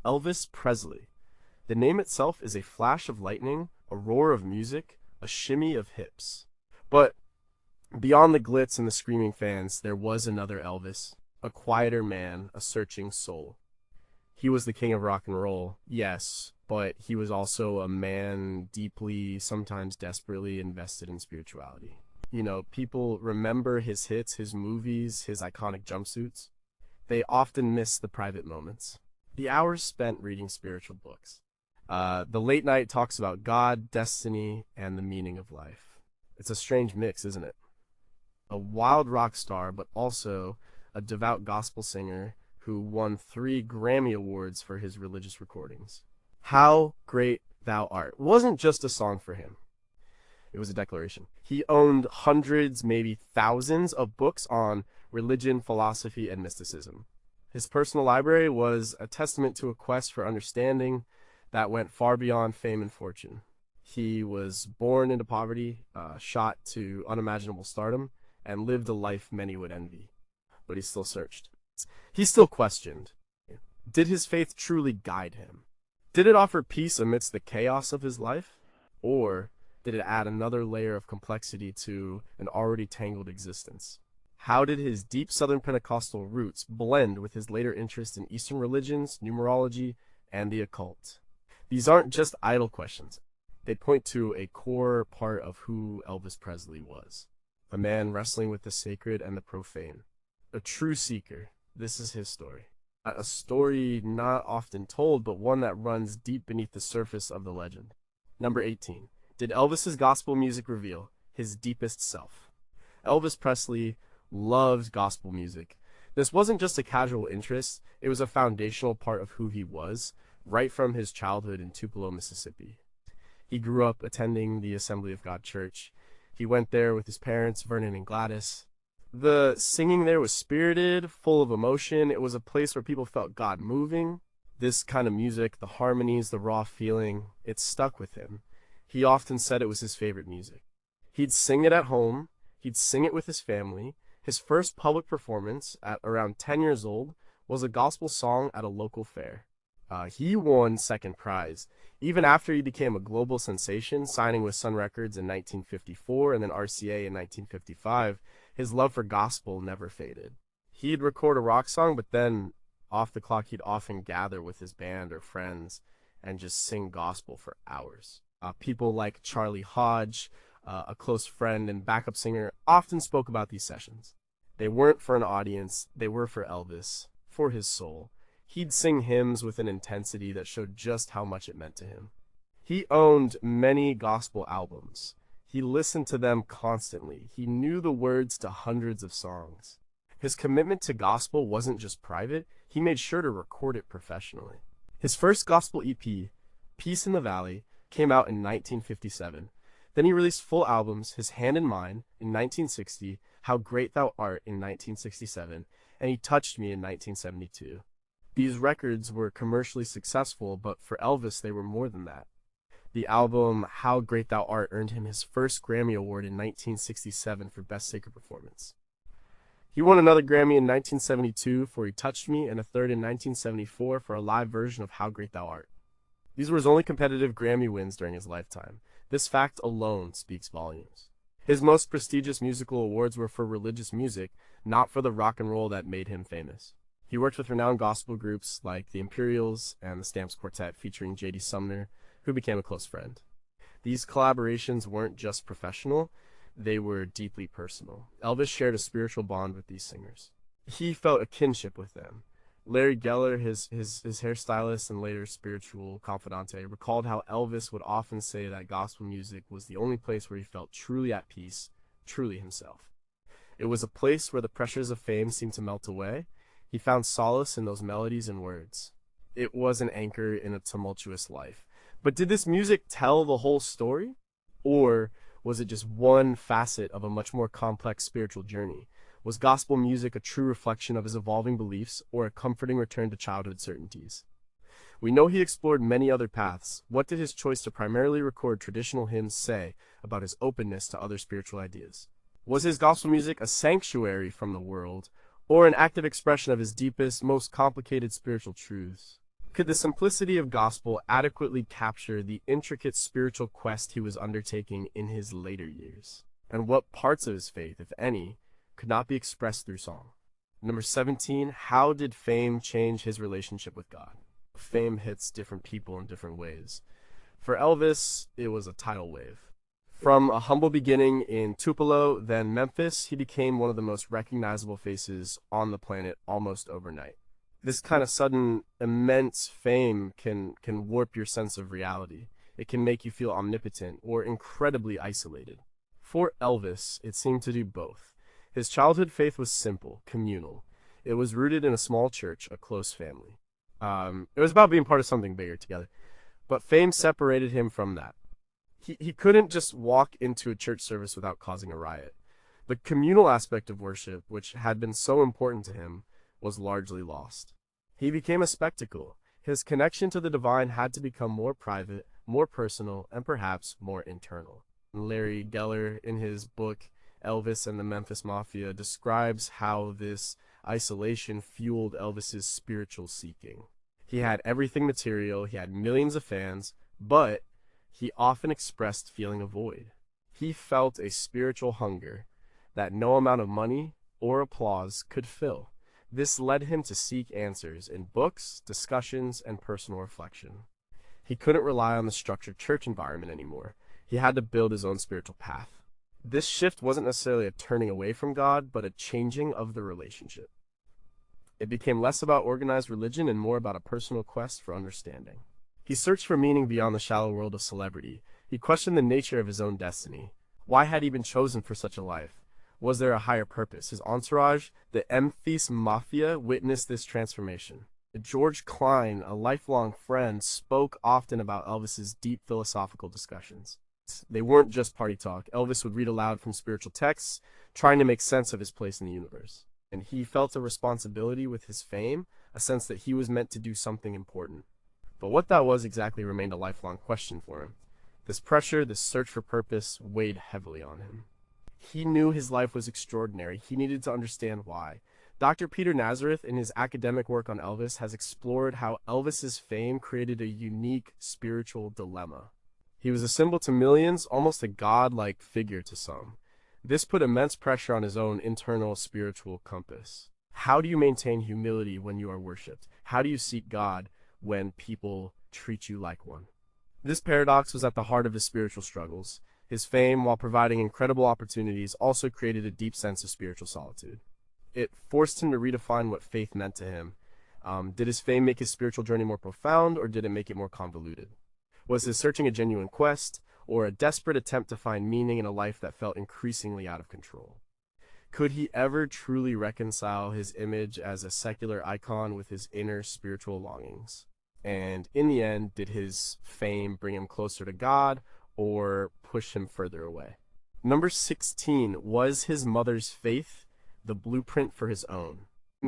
Elvis Presley. The name itself is a flash of lightning, a roar of music, a shimmy of hips. But beyond the glitz and the screaming fans, there was another Elvis, a quieter man, a searching soul. He was the king of rock and roll, yes, but he was also a man deeply, sometimes desperately invested in spirituality. People remember his hits, his movies, his iconic jumpsuits. They often miss the private moments, the hours spent reading spiritual books. The late night talks about God, destiny, and the meaning of life. It's a strange mix, isn't it? A wild rock star, but also a devout gospel singer who won 3 Grammy Awards for his religious recordings. How Great Thou Art wasn't just a song for him. It was a declaration. He owned hundreds, maybe thousands of books on religion, philosophy, and mysticism. His personal library was a testament to a quest for understanding that went far beyond fame and fortune. He was born into poverty, shot to unimaginable stardom, and lived a life many would envy. But he still searched. He still questioned. Did his faith truly guide him? Did it offer peace amidst the chaos of his life? Or did it add another layer of complexity to an already tangled existence? How did his deep Southern Pentecostal roots blend with his later interest in Eastern religions, numerology, and the occult? These aren't just idle questions. They point to a core part of who Elvis Presley was. A man wrestling with the sacred and the profane. A true seeker. This is his story. A story not often told, but one that runs deep beneath the surface of the legend. Number 18. Did Elvis's gospel music reveal his deepest self? Elvis Presley loved gospel music. This wasn't just a casual interest, it was a foundational part of who he was, right from his childhood in Tupelo, Mississippi. He grew up attending the Assembly of God Church. He went there with his parents, Vernon and Gladys. The singing there was spirited, full of emotion. It was a place where people felt God moving. This kind of music, the harmonies, the raw feeling, it stuck with him. He often said it was his favorite music. He'd sing it at home. He'd sing it with his family. His first public performance, at around 10 years old, was a gospel song at a local fair. He won second prize. Even after he became a global sensation, signing with Sun Records in 1954 and then RCA in 1955, his love for gospel never faded. He'd record a rock song, but then off the clock he'd often gather with his band or friends and just sing gospel for hours. People like Charlie Hodge, a close friend and backup singer, often spoke about these sessions. They weren't for an audience, they were for Elvis, for his soul. He'd sing hymns with an intensity that showed just how much it meant to him. He owned many gospel albums. He listened to them constantly. He knew the words to hundreds of songs. His commitment to gospel wasn't just private, he made sure to record it professionally. His first gospel EP, Peace in the Valley, came out in 1957. Then he released full albums, His Hand in Mine in 1960, How Great Thou Art in 1967, and He Touched Me in 1972. These records were commercially successful, but for Elvis they were more than that. The album How Great Thou Art earned him his first Grammy Award in 1967 for Best Sacred Performance. He won another Grammy in 1972 for He Touched Me and a third in 1974 for a live version of How Great Thou Art. These were his only competitive Grammy wins during his lifetime. This fact alone speaks volumes. His most prestigious musical awards were for religious music, not for the rock and roll that made him famous. He worked with renowned gospel groups like the Imperials and the Stamps Quartet featuring J.D. Sumner, who became a close friend. These collaborations weren't just professional, they were deeply personal. Elvis shared a spiritual bond with these singers. He felt a kinship with them. Larry Geller, his hairstylist and later spiritual confidante, recalled how Elvis would often say that gospel music was the only place where he felt truly at peace, truly himself. It was a place where the pressures of fame seemed to melt away. He found solace in those melodies and words. It was an anchor in a tumultuous life. But did this music tell the whole story? Or was it just one facet of a much more complex spiritual journey? Was gospel music a true reflection of his evolving beliefs or a comforting return to childhood certainties? We know he explored many other paths. What did his choice to primarily record traditional hymns say about his openness to other spiritual ideas? Was his gospel music a sanctuary from the world, or an active expression of his deepest, most complicated spiritual truths? Could the simplicity of gospel adequately capture the intricate spiritual quest he was undertaking in his later years? And what parts of his faith, if any, could not be expressed through song? Number 17, how did fame change his relationship with God? Fame hits different people in different ways. For Elvis, it was a tidal wave. From a humble beginning in Tupelo, then Memphis, he became one of the most recognizable faces on the planet almost overnight. This kind of sudden, immense fame can warp your sense of reality. It can make you feel omnipotent or incredibly isolated. For Elvis, it seemed to do both. His childhood faith was simple, communal. It was rooted in a small church, a close family. It was about being part of something bigger together. But fame separated him from that. He couldn't just walk into a church service without causing a riot. The communal aspect of worship, which had been so important to him, was largely lost. He became a spectacle. His connection to the divine had to become more private, more personal, and perhaps more internal. Larry Geller, in his book Elvis and the Memphis Mafia, describes how this isolation fueled Elvis's spiritual seeking. He had everything material, he had millions of fans, but he often expressed feeling a void. He felt a spiritual hunger that no amount of money or applause could fill. This led him to seek answers in books, discussions, and personal reflection. He couldn't rely on the structured church environment anymore. He had to build his own spiritual path. This shift wasn't necessarily a turning away from God, but a changing of the relationship. It became less about organized religion and more about a personal quest for understanding. He searched for meaning beyond the shallow world of celebrity. He questioned the nature of his own destiny. Why had he been chosen for such a life? Was there a higher purpose? His entourage, the Memphis Mafia, witnessed this transformation. George Klein, a lifelong friend, spoke often about Elvis's deep philosophical discussions. They weren't just party talk. Elvis would read aloud from spiritual texts, trying to make sense of his place in the universe. And he felt a responsibility with his fame, a sense that he was meant to do something important. But what that was exactly remained a lifelong question for him. This pressure, this search for purpose, weighed heavily on him. He knew his life was extraordinary. He needed to understand why. Dr. Peter Nazareth, in his academic work on Elvis, has explored how Elvis's fame created a unique spiritual dilemma. He was a symbol to millions, almost a god-like figure to some. This put immense pressure on his own internal spiritual compass. How do you maintain humility when you are worshipped? How do you seek God when people treat you like one? This paradox was at the heart of his spiritual struggles. His fame, while providing incredible opportunities, also created a deep sense of spiritual solitude. It forced him to redefine what faith meant to him. Did his fame make his spiritual journey more profound, or did it make it more convoluted? Was his searching a genuine quest, or a desperate attempt to find meaning in a life that felt increasingly out of control? Could he ever truly reconcile his image as a secular icon with his inner spiritual longings? And in the end, did his fame bring him closer to God, or push him further away? Number 16, was his mother's faith the blueprint for his own?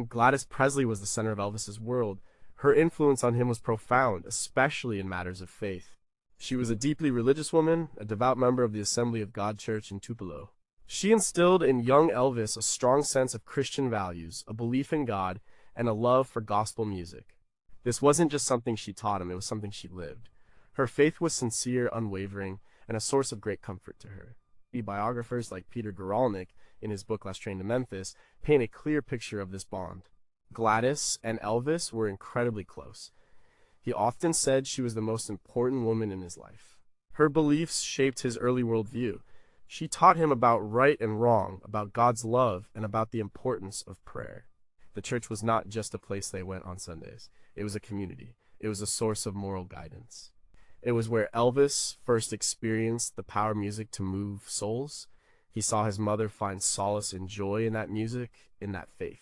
Gladys Presley was the center of Elvis's world. Her influence on him was profound, especially in matters of faith. She was a deeply religious woman, a devout member of the Assembly of God Church in Tupelo. She instilled in young Elvis a strong sense of Christian values, a belief in God, and a love for gospel music. This wasn't just something she taught him, it was something she lived. Her faith was sincere, unwavering, and a source of great comfort to her. Biographers like Peter Guralnick, in his book Last Train to Memphis, paint a clear picture of this bond. Gladys and Elvis were incredibly close. He often said she was the most important woman in his life. Her beliefs shaped his early worldview. She taught him about right and wrong, about God's love, and about the importance of prayer. The church was not just a place they went on Sundays. It was a community. It was a source of moral guidance. It was where Elvis first experienced the power of music to move souls. He saw his mother find solace and joy in that music, in that faith.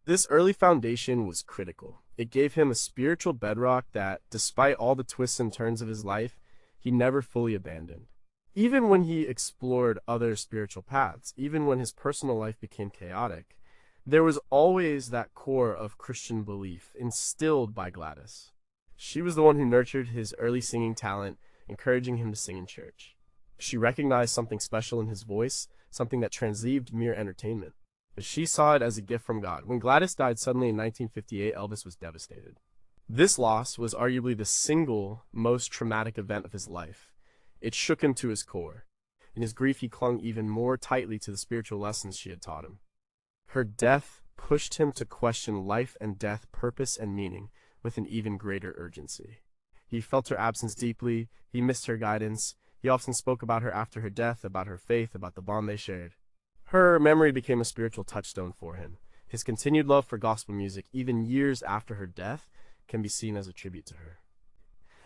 This early foundation was critical. It gave him a spiritual bedrock that, despite all the twists and turns of his life, he never fully abandoned. Even when he explored other spiritual paths, even when his personal life became chaotic, there was always that core of Christian belief instilled by Gladys. She was the one who nurtured his early singing talent, encouraging him to sing in church. She recognized something special in his voice, something that transcended mere entertainment. But she saw it as a gift from God. When Gladys died suddenly in 1958, Elvis was devastated. This loss was arguably the single most traumatic event of his life. It shook him to his core. In his grief, he clung even more tightly to the spiritual lessons she had taught him. Her death pushed him to question life and death, purpose and meaning, with an even greater urgency. He felt her absence deeply, he missed her guidance, he often spoke about her after her death, about her faith, about the bond they shared. Her memory became a spiritual touchstone for him. His continued love for gospel music, even years after her death, can be seen as a tribute to her.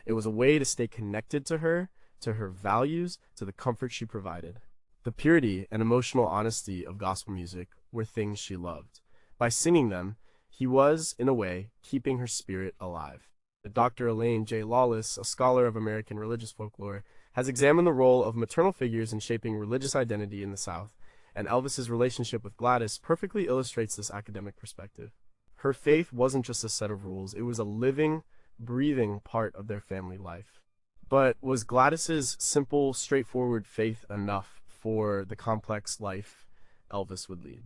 It was a way to stay connected to her values, to the comfort she provided. The purity and emotional honesty of gospel music were things she loved. By singing them, he was, in a way, keeping her spirit alive. Dr. Elaine J. Lawless, a scholar of American religious folklore, has examined the role of maternal figures in shaping religious identity in the South, and Elvis's relationship with Gladys perfectly illustrates this academic perspective. Her faith wasn't just a set of rules, it was a living, breathing part of their family life. But was Gladys's simple, straightforward faith enough for the complex life Elvis would lead?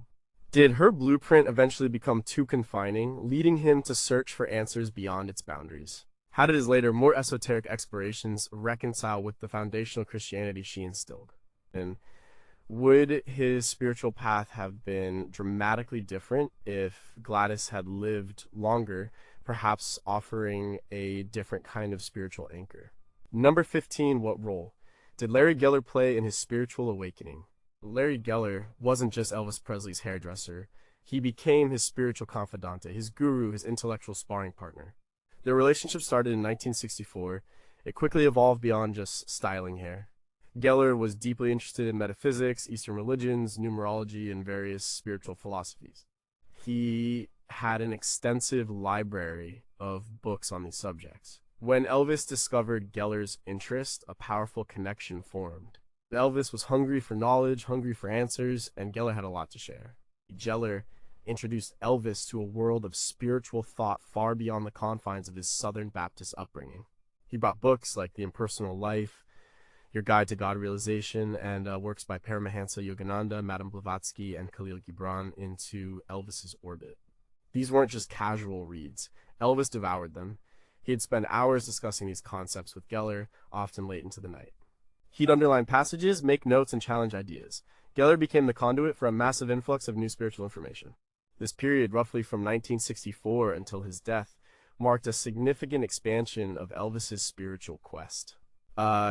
Did her blueprint eventually become too confining, leading him to search for answers beyond its boundaries? How did his later, more esoteric explorations reconcile with the foundational Christianity she instilled? And would his spiritual path have been dramatically different if Gladys had lived longer, perhaps offering a different kind of spiritual anchor? Number 15, what role did Larry Geller play in his spiritual awakening? Larry Geller wasn't just Elvis Presley's hairdresser. He became his spiritual confidante, his guru, his intellectual sparring partner. Their relationship started in 1964. It quickly evolved beyond just styling hair. Geller was deeply interested in metaphysics, Eastern religions, numerology, and various spiritual philosophies. He had an extensive library of books on these subjects. When Elvis discovered Geller's interest, a powerful connection formed. Elvis was hungry for knowledge, hungry for answers, and Geller had a lot to share. Geller introduced Elvis to a world of spiritual thought far beyond the confines of his Southern Baptist upbringing. He brought books like The Impersonal Life, Your Guide to God Realization, and works by Paramahansa Yogananda, Madame Blavatsky, and Khalil Gibran into Elvis's orbit. These weren't just casual reads. Elvis devoured them. He'd spend hours discussing these concepts with Geller, often late into the night. He'd underline passages, make notes, and challenge ideas. Geller became the conduit for a massive influx of new spiritual information. This period, roughly from 1964 until his death, marked a significant expansion of Elvis's spiritual quest.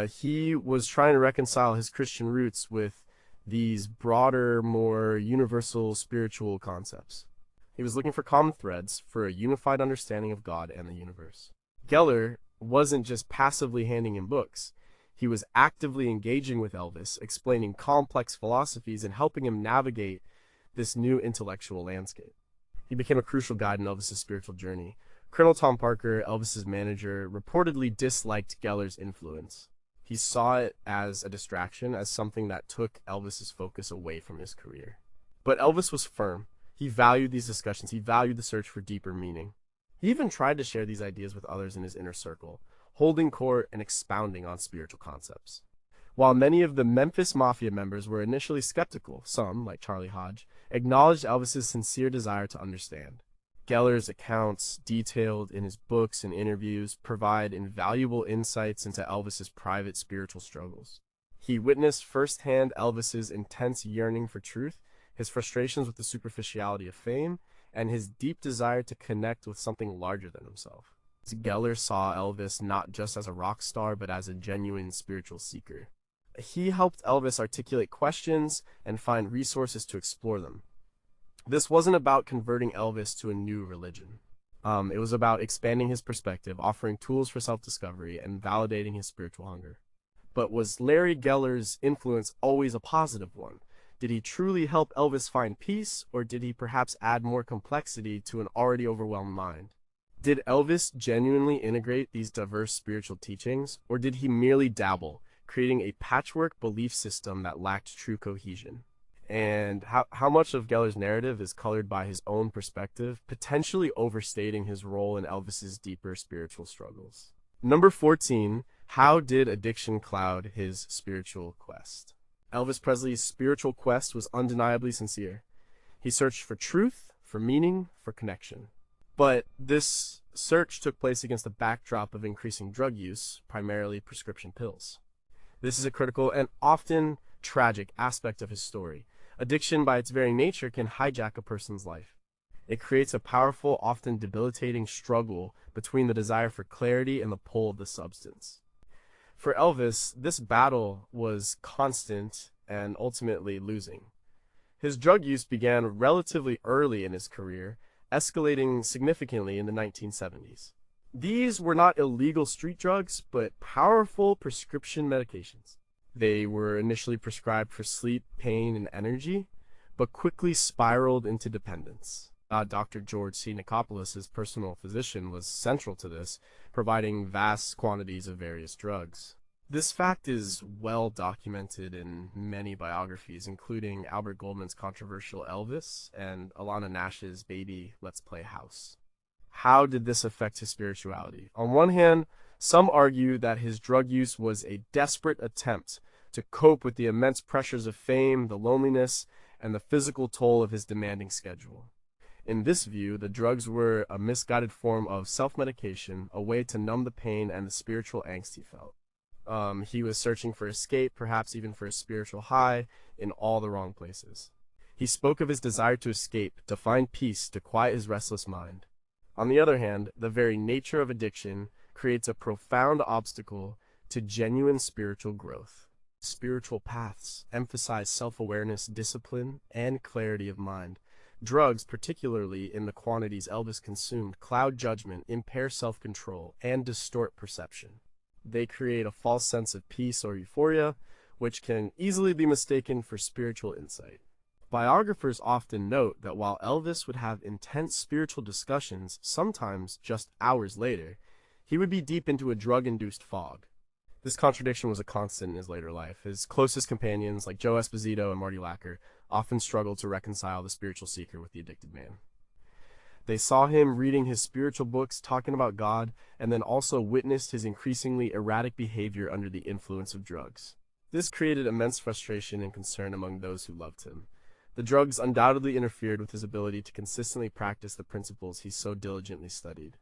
He was trying to reconcile his Christian roots with these broader, more universal spiritual concepts. He was looking for common threads for a unified understanding of God and the universe. Geller wasn't just passively handing him books. He was actively engaging with Elvis, explaining complex philosophies and helping him navigate this new intellectual landscape. He became a crucial guide in Elvis's spiritual journey. Colonel Tom Parker, Elvis's manager, reportedly disliked Geller's influence. He saw it as a distraction, as something that took Elvis's focus away from his career. But Elvis was firm. He valued these discussions. He valued the search for deeper meaning. He even tried to share these ideas with others in his inner circle, holding court and expounding on spiritual concepts. While many of the Memphis Mafia members were initially skeptical, some, like Charlie Hodge, acknowledged Elvis's sincere desire to understand. Geller's accounts, detailed in his books and interviews, provide invaluable insights into Elvis's private spiritual struggles. He witnessed firsthand Elvis's intense yearning for truth, his frustrations with the superficiality of fame, and his deep desire to connect with something larger than himself. Geller saw Elvis not just as a rock star, but as a genuine spiritual seeker. He helped Elvis articulate questions and find resources to explore them. This wasn't about converting Elvis to a new religion. It was about expanding his perspective, offering tools for self-discovery, and validating his spiritual hunger. But was Larry Geller's influence always a positive one? Did he truly help Elvis find peace, or did he perhaps add more complexity to an already overwhelmed mind? Did Elvis genuinely integrate these diverse spiritual teachings, or did he merely dabble, creating a patchwork belief system that lacked true cohesion? And how much of Geller's narrative is colored by his own perspective, potentially overstating his role in Elvis's deeper spiritual struggles? Number 14, how did addiction cloud his spiritual quest? Elvis Presley's spiritual quest was undeniably sincere. He searched for truth, for meaning, for connection. But this search took place against a backdrop of increasing drug use, primarily prescription pills. This is a critical and often tragic aspect of his story. Addiction, by its very nature, can hijack a person's life. It creates a powerful, often debilitating struggle between the desire for clarity and the pull of the substance. For Elvis, this battle was constant and ultimately losing. His drug use began relatively early in his career, escalating significantly in the 1970s. These were not illegal street drugs, but powerful prescription medications. They were initially prescribed for sleep, pain, and energy, but quickly spiraled into dependence. Dr. George C. Nicopolis, his personal physician, was central to this, providing vast quantities of various drugs. This fact is well documented in many biographies, including Albert Goldman's controversial Elvis and Alana Nash's Baby, Let's Play House. How did this affect his spirituality? On one hand, some argue that his drug use was a desperate attempt to cope with the immense pressures of fame, the loneliness, and the physical toll of his demanding schedule. In this view, the drugs were a misguided form of self-medication, a way to numb the pain and the spiritual angst he felt. He was searching for escape, perhaps even for a spiritual high, in all the wrong places. He spoke of his desire to escape, to find peace, to quiet his restless mind. On the other hand, the very nature of addiction creates a profound obstacle to genuine spiritual growth. Spiritual paths emphasize self-awareness, discipline, and clarity of mind. Drugs, particularly in the quantities Elvis consumed, cloud judgment, impair self-control, and distort perception. They create a false sense of peace or euphoria, which can easily be mistaken for spiritual insight. Biographers often note that while Elvis would have intense spiritual discussions, sometimes just hours later, he would be deep into a drug-induced fog. This contradiction was a constant in his later life. His closest companions, like Joe Esposito and Marty Lacker, often struggled to reconcile the spiritual seeker with the addicted man. They saw him reading his spiritual books, talking about God, and then also witnessed his increasingly erratic behavior under the influence of drugs. This created immense frustration and concern among those who loved him. The drugs undoubtedly interfered with his ability to consistently practice the principles he so diligently studied.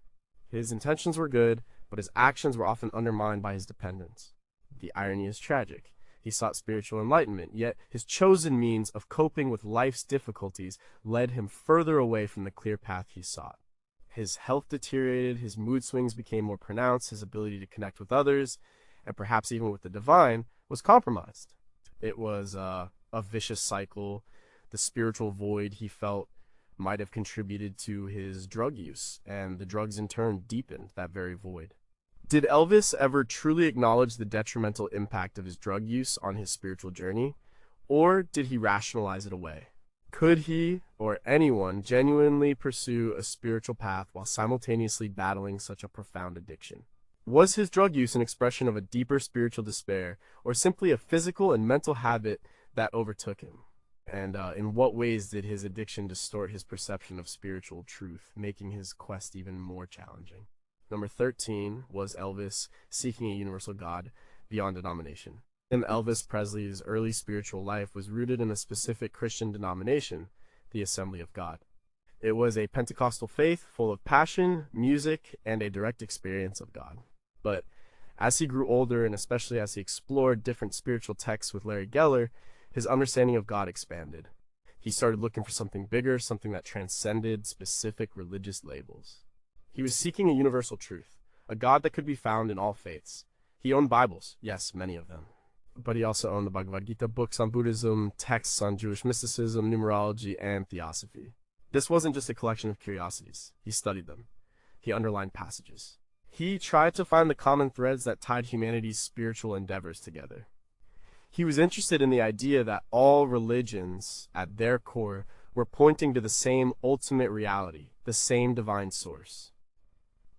His intentions were good, but his actions were often undermined by his dependence. The irony is tragic. He sought spiritual enlightenment, yet his chosen means of coping with life's difficulties led him further away from the clear path he sought. His health deteriorated, his mood swings became more pronounced, his ability to connect with others, and perhaps even with the divine, was compromised. It was a vicious cycle. The spiritual void he felt might have contributed to his drug use, and the drugs in turn deepened that very void. Did Elvis ever truly acknowledge the detrimental impact of his drug use on his spiritual journey, or did he rationalize it away? Could he, or anyone, genuinely pursue a spiritual path while simultaneously battling such a profound addiction? Was his drug use an expression of a deeper spiritual despair, or simply a physical and mental habit that overtook him? And in what ways did his addiction distort his perception of spiritual truth, making his quest even more challenging? Number 13 was Elvis seeking a universal God beyond denomination. And Elvis Presley's early spiritual life was rooted in a specific Christian denomination, the Assembly of God. It was a Pentecostal faith full of passion, music, and a direct experience of God. But as he grew older, and especially as he explored different spiritual texts with Larry Geller, his understanding of God expanded. He started looking for something bigger, something that transcended specific religious labels. He was seeking a universal truth, a God that could be found in all faiths. He owned Bibles, yes, many of them. But he also owned the Bhagavad Gita, books on Buddhism, texts on Jewish mysticism, numerology, and theosophy. This wasn't just a collection of curiosities. He studied them. He underlined passages. He tried to find the common threads that tied humanity's spiritual endeavors together. He was interested in the idea that all religions, at their core, were pointing to the same ultimate reality, the same divine source.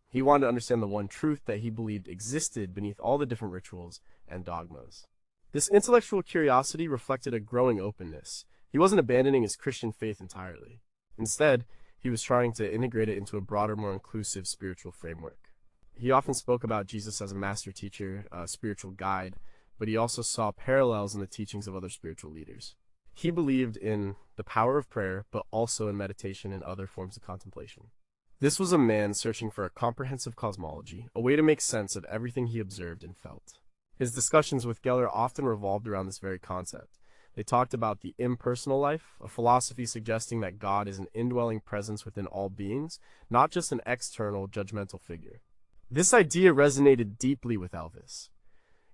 He wanted to understand the one truth that he believed existed beneath all the different rituals and dogmas. This intellectual curiosity reflected a growing openness. He wasn't abandoning his Christian faith entirely. Instead, he was trying to integrate it into a broader, more inclusive spiritual framework. He often spoke about Jesus as a master teacher, a spiritual guide, but he also saw parallels in the teachings of other spiritual leaders. He believed in the power of prayer, but also in meditation and other forms of contemplation. This was a man searching for a comprehensive cosmology, a way to make sense of everything he observed and felt. His discussions with Geller often revolved around this very concept. They talked about the impersonal life, a philosophy suggesting that God is an indwelling presence within all beings, not just an external, judgmental figure. This idea resonated deeply with Elvis.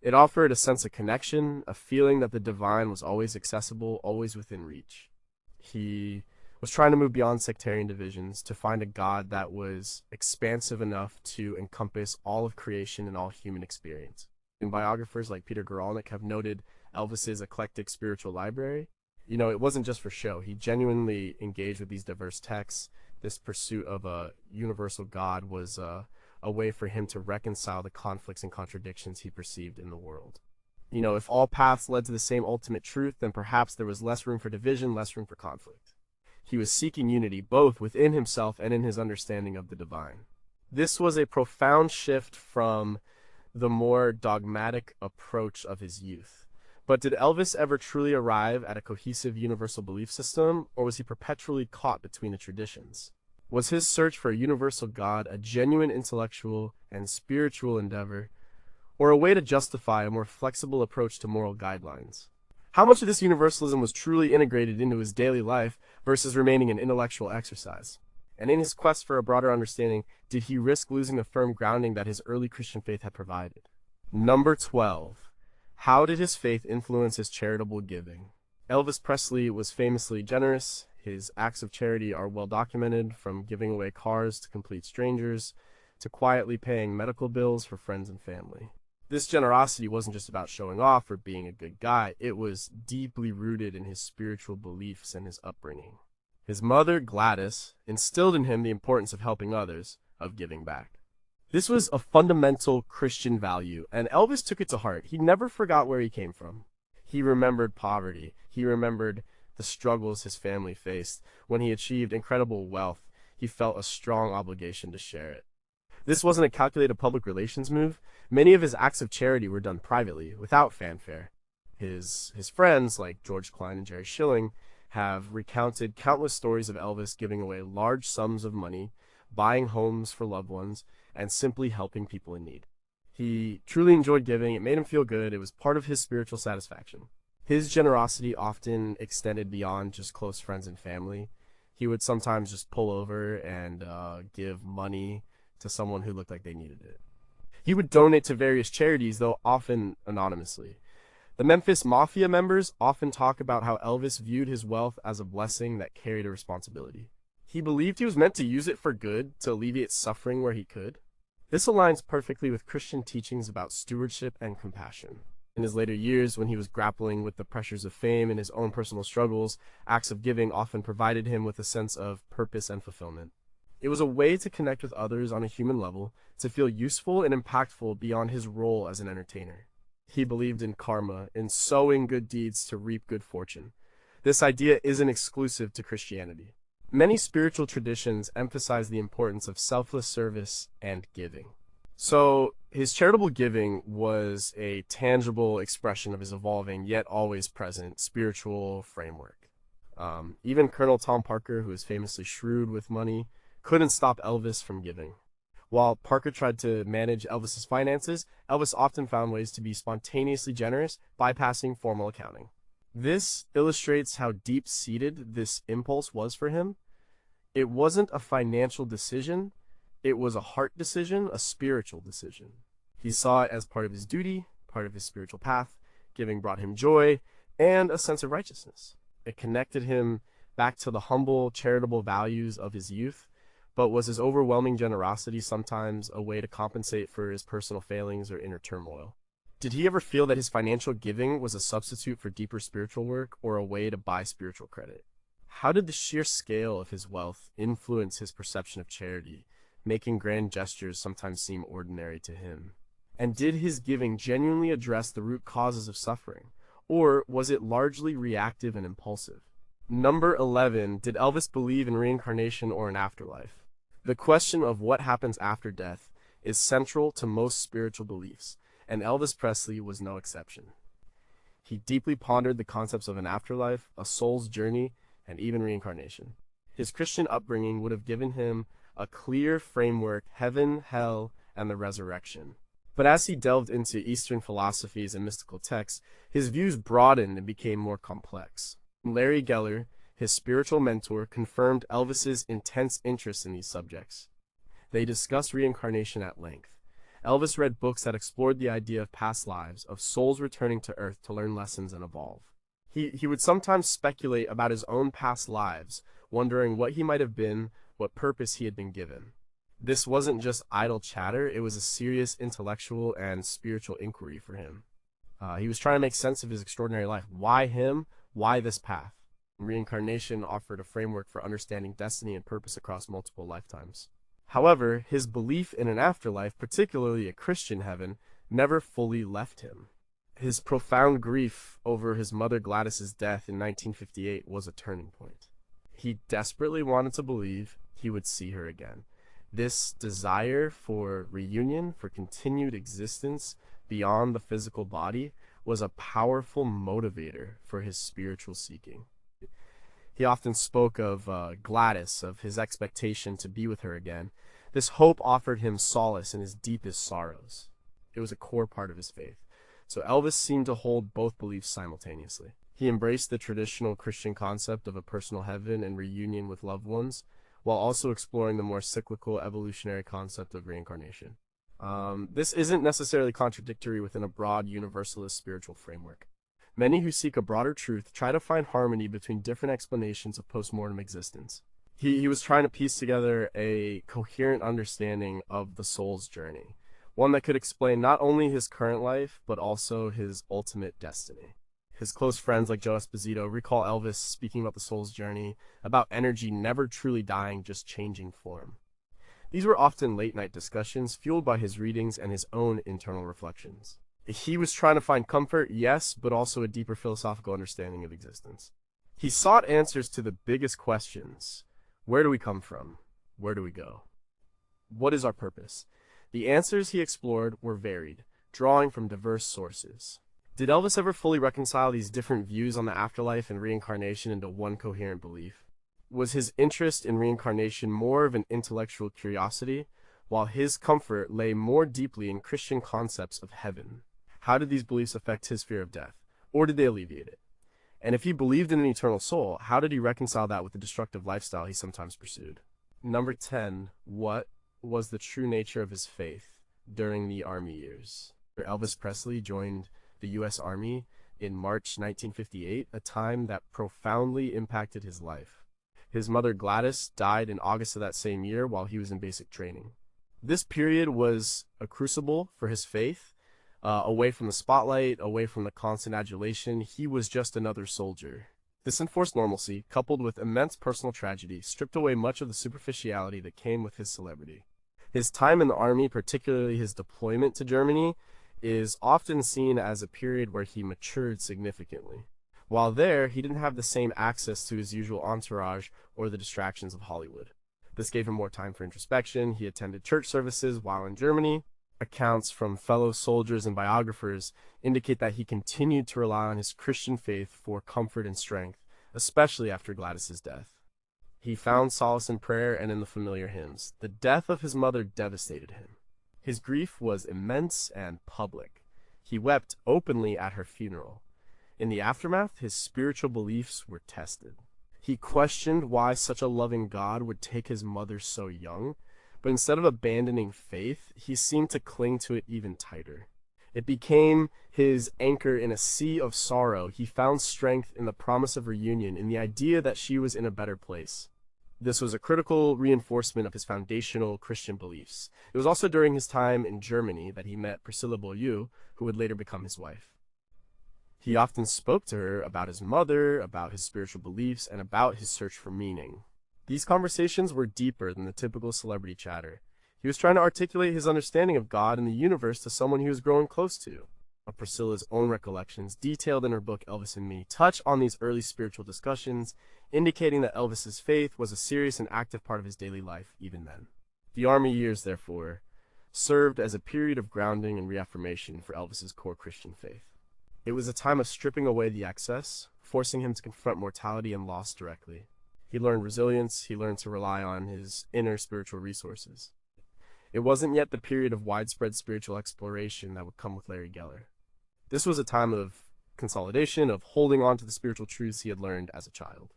It offered a sense of connection, a feeling that the divine was always accessible, always within reach. He was trying to move beyond sectarian divisions to find a God that was expansive enough to encompass all of creation and all human experience. And biographers like Peter Guralnick have noted Elvis's eclectic spiritual library. It wasn't just for show. He genuinely engaged with these diverse texts. This pursuit of a universal God was a way for him to reconcile the conflicts and contradictions he perceived in the world. If all paths led to the same ultimate truth, then perhaps there was less room for division, less room for conflict. He was seeking unity both within himself and in his understanding of the divine. This was a profound shift from the more dogmatic approach of his youth. But did Elvis ever truly arrive at a cohesive universal belief system, or was he perpetually caught between the traditions? Was his search for a universal God a genuine intellectual and spiritual endeavor, or a way to justify a more flexible approach to moral guidelines? How much of this universalism was truly integrated into his daily life versus remaining an intellectual exercise? And in his quest for a broader understanding, did he risk losing the firm grounding that his early Christian faith had provided? Number 12. How did his faith influence his charitable giving? Elvis Presley was famously generous. His acts of charity are well documented, from giving away cars to complete strangers, to quietly paying medical bills for friends and family. This generosity wasn't just about showing off or being a good guy. It was deeply rooted in his spiritual beliefs and his upbringing. His mother, Gladys, instilled in him the importance of helping others, of giving back. This was a fundamental Christian value, and Elvis took it to heart. He never forgot where he came from. He remembered poverty. He remembered the struggles his family faced. When he achieved incredible wealth, he felt a strong obligation to share it. This wasn't a calculated public relations move. Many of his acts of charity were done privately, without fanfare. His friends, like George Klein and Jerry Schilling, have recounted countless stories of Elvis giving away large sums of money, buying homes for loved ones, and simply helping people in need. He truly enjoyed giving. It made him feel good. It was part of his spiritual satisfaction. His generosity often extended beyond just close friends and family. He would sometimes just pull over and give money to someone who looked like they needed it. He would donate to various charities, though often anonymously. The Memphis Mafia members often talk about how Elvis viewed his wealth as a blessing that carried a responsibility. He believed he was meant to use it for good, to alleviate suffering where he could. This aligns perfectly with Christian teachings about stewardship and compassion. In his later years, when he was grappling with the pressures of fame and his own personal struggles, acts of giving often provided him with a sense of purpose and fulfillment. It was a way to connect with others on a human level, to feel useful and impactful beyond his role as an entertainer. He believed in karma, in sowing good deeds to reap good fortune. This idea isn't exclusive to Christianity. Many spiritual traditions emphasize the importance of selfless service and giving. So, his charitable giving was a tangible expression of his evolving, yet always present, spiritual framework. Even Colonel Tom Parker, who is famously shrewd with money, couldn't stop Elvis from giving. While Parker tried to manage Elvis's finances, Elvis often found ways to be spontaneously generous, bypassing formal accounting. This illustrates how deep-seated this impulse was for him. It wasn't a financial decision, it was a heart decision, a spiritual decision. He saw it as part of his duty, part of his spiritual path. Giving brought him joy and a sense of righteousness. It connected him back to the humble, charitable values of his youth. But was his overwhelming generosity sometimes a way to compensate for his personal failings or inner turmoil? Did he ever feel that his financial giving was a substitute for deeper spiritual work or a way to buy spiritual credit? How did the sheer scale of his wealth influence his perception of charity, making grand gestures sometimes seem ordinary to him? And did his giving genuinely address the root causes of suffering, or was it largely reactive and impulsive? Number 11, did Elvis believe in reincarnation or an afterlife? The question of what happens after death is central to most spiritual beliefs, and Elvis Presley was no exception. He deeply pondered the concepts of an afterlife, a soul's journey, and even reincarnation. His Christian upbringing would have given him a clear framework: heaven, hell, and the resurrection. But as he delved into Eastern philosophies and mystical texts, his views broadened and became more complex. Larry Geller, his spiritual mentor, confirmed Elvis's intense interest in these subjects. They discussed reincarnation at length. Elvis read books that explored the idea of past lives, of souls returning to Earth to learn lessons and evolve. He would sometimes speculate about his own past lives, wondering what he might have been, what purpose he had been given. This wasn't just idle chatter, it was a serious intellectual and spiritual inquiry for him. He was trying to make sense of his extraordinary life. Why him? Why this path? Reincarnation offered a framework for understanding destiny and purpose across multiple lifetimes. However, his belief in an afterlife, particularly a Christian heaven, never fully left him. His profound grief over his mother Gladys's death in 1958 was a turning point. He desperately wanted to believe he would see her again. This desire for reunion, for continued existence beyond the physical body, was a powerful motivator for his spiritual seeking. He often spoke of Gladys, of his expectation to be with her again. This hope offered him solace in his deepest sorrows. It was a core part of his faith. So Elvis seemed to hold both beliefs simultaneously. He embraced the traditional Christian concept of a personal heaven and reunion with loved ones, while also exploring the more cyclical evolutionary concept of reincarnation. This isn't necessarily contradictory within a broad universalist spiritual framework. Many who seek a broader truth try to find harmony between different explanations of postmortem existence. He was trying to piece together a coherent understanding of the soul's journey, one that could explain not only his current life, but also his ultimate destiny. His close friends like Joe Esposito recall Elvis speaking about the soul's journey, about energy never truly dying, just changing form. These were often late-night discussions fueled by his readings and his own internal reflections. He was trying to find comfort, yes, but also a deeper philosophical understanding of existence. He sought answers to the biggest questions. Where do we come from? Where do we go? What is our purpose? The answers he explored were varied, drawing from diverse sources. Did Elvis ever fully reconcile these different views on the afterlife and reincarnation into one coherent belief? Was his interest in reincarnation more of an intellectual curiosity, while his comfort lay more deeply in Christian concepts of heaven? How did these beliefs affect his fear of death, or did they alleviate it? And if he believed in an eternal soul, how did he reconcile that with the destructive lifestyle he sometimes pursued? Number 10. What was the true nature of his faith during the Army years? Elvis Presley joined the U.S. Army in March 1958, a time that profoundly impacted his life. His mother Gladys died in August of that same year while he was in basic training. This period was a crucible for his faith. Away from the spotlight, away from the constant adulation, he was just another soldier. This enforced normalcy, coupled with immense personal tragedy, stripped away much of the superficiality that came with his celebrity. His time in the Army, particularly his deployment to Germany, is often seen as a period where he matured significantly. While there, he didn't have the same access to his usual entourage or the distractions of Hollywood. This gave him more time for introspection. He attended church services while in Germany. Accounts from fellow soldiers and biographers indicate that he continued to rely on his Christian faith for comfort and strength, especially after Gladys's death. He found solace in prayer and in the familiar hymns. The death of his mother devastated him. His grief was immense and public. He wept openly at her funeral. In the aftermath, his spiritual beliefs were tested. He questioned why such a loving God would take his mother so young, but instead of abandoning faith, he seemed to cling to it even tighter. It became his anchor in a sea of sorrow. He found strength in the promise of reunion, in the idea that she was in a better place. This was a critical reinforcement of his foundational Christian beliefs. It was also during his time in Germany that he met Priscilla Beaulieu, who would later become his wife. He often spoke to her about his mother, about his spiritual beliefs, and about his search for meaning. These conversations were deeper than the typical celebrity chatter. He was trying to articulate his understanding of God and the universe to someone he was growing close to. Priscilla's own recollections, detailed in her book Elvis and Me, touch on these early spiritual discussions, indicating that Elvis's faith was a serious and active part of his daily life even then. The Army years, therefore, served as a period of grounding and reaffirmation for Elvis's core Christian faith. It was a time of stripping away the excess, forcing him to confront mortality and loss directly. He learned resilience, he learned to rely on his inner spiritual resources. It wasn't yet the period of widespread spiritual exploration that would come with Larry Geller. This was a time of consolidation, of holding on to the spiritual truths he had learned as a child.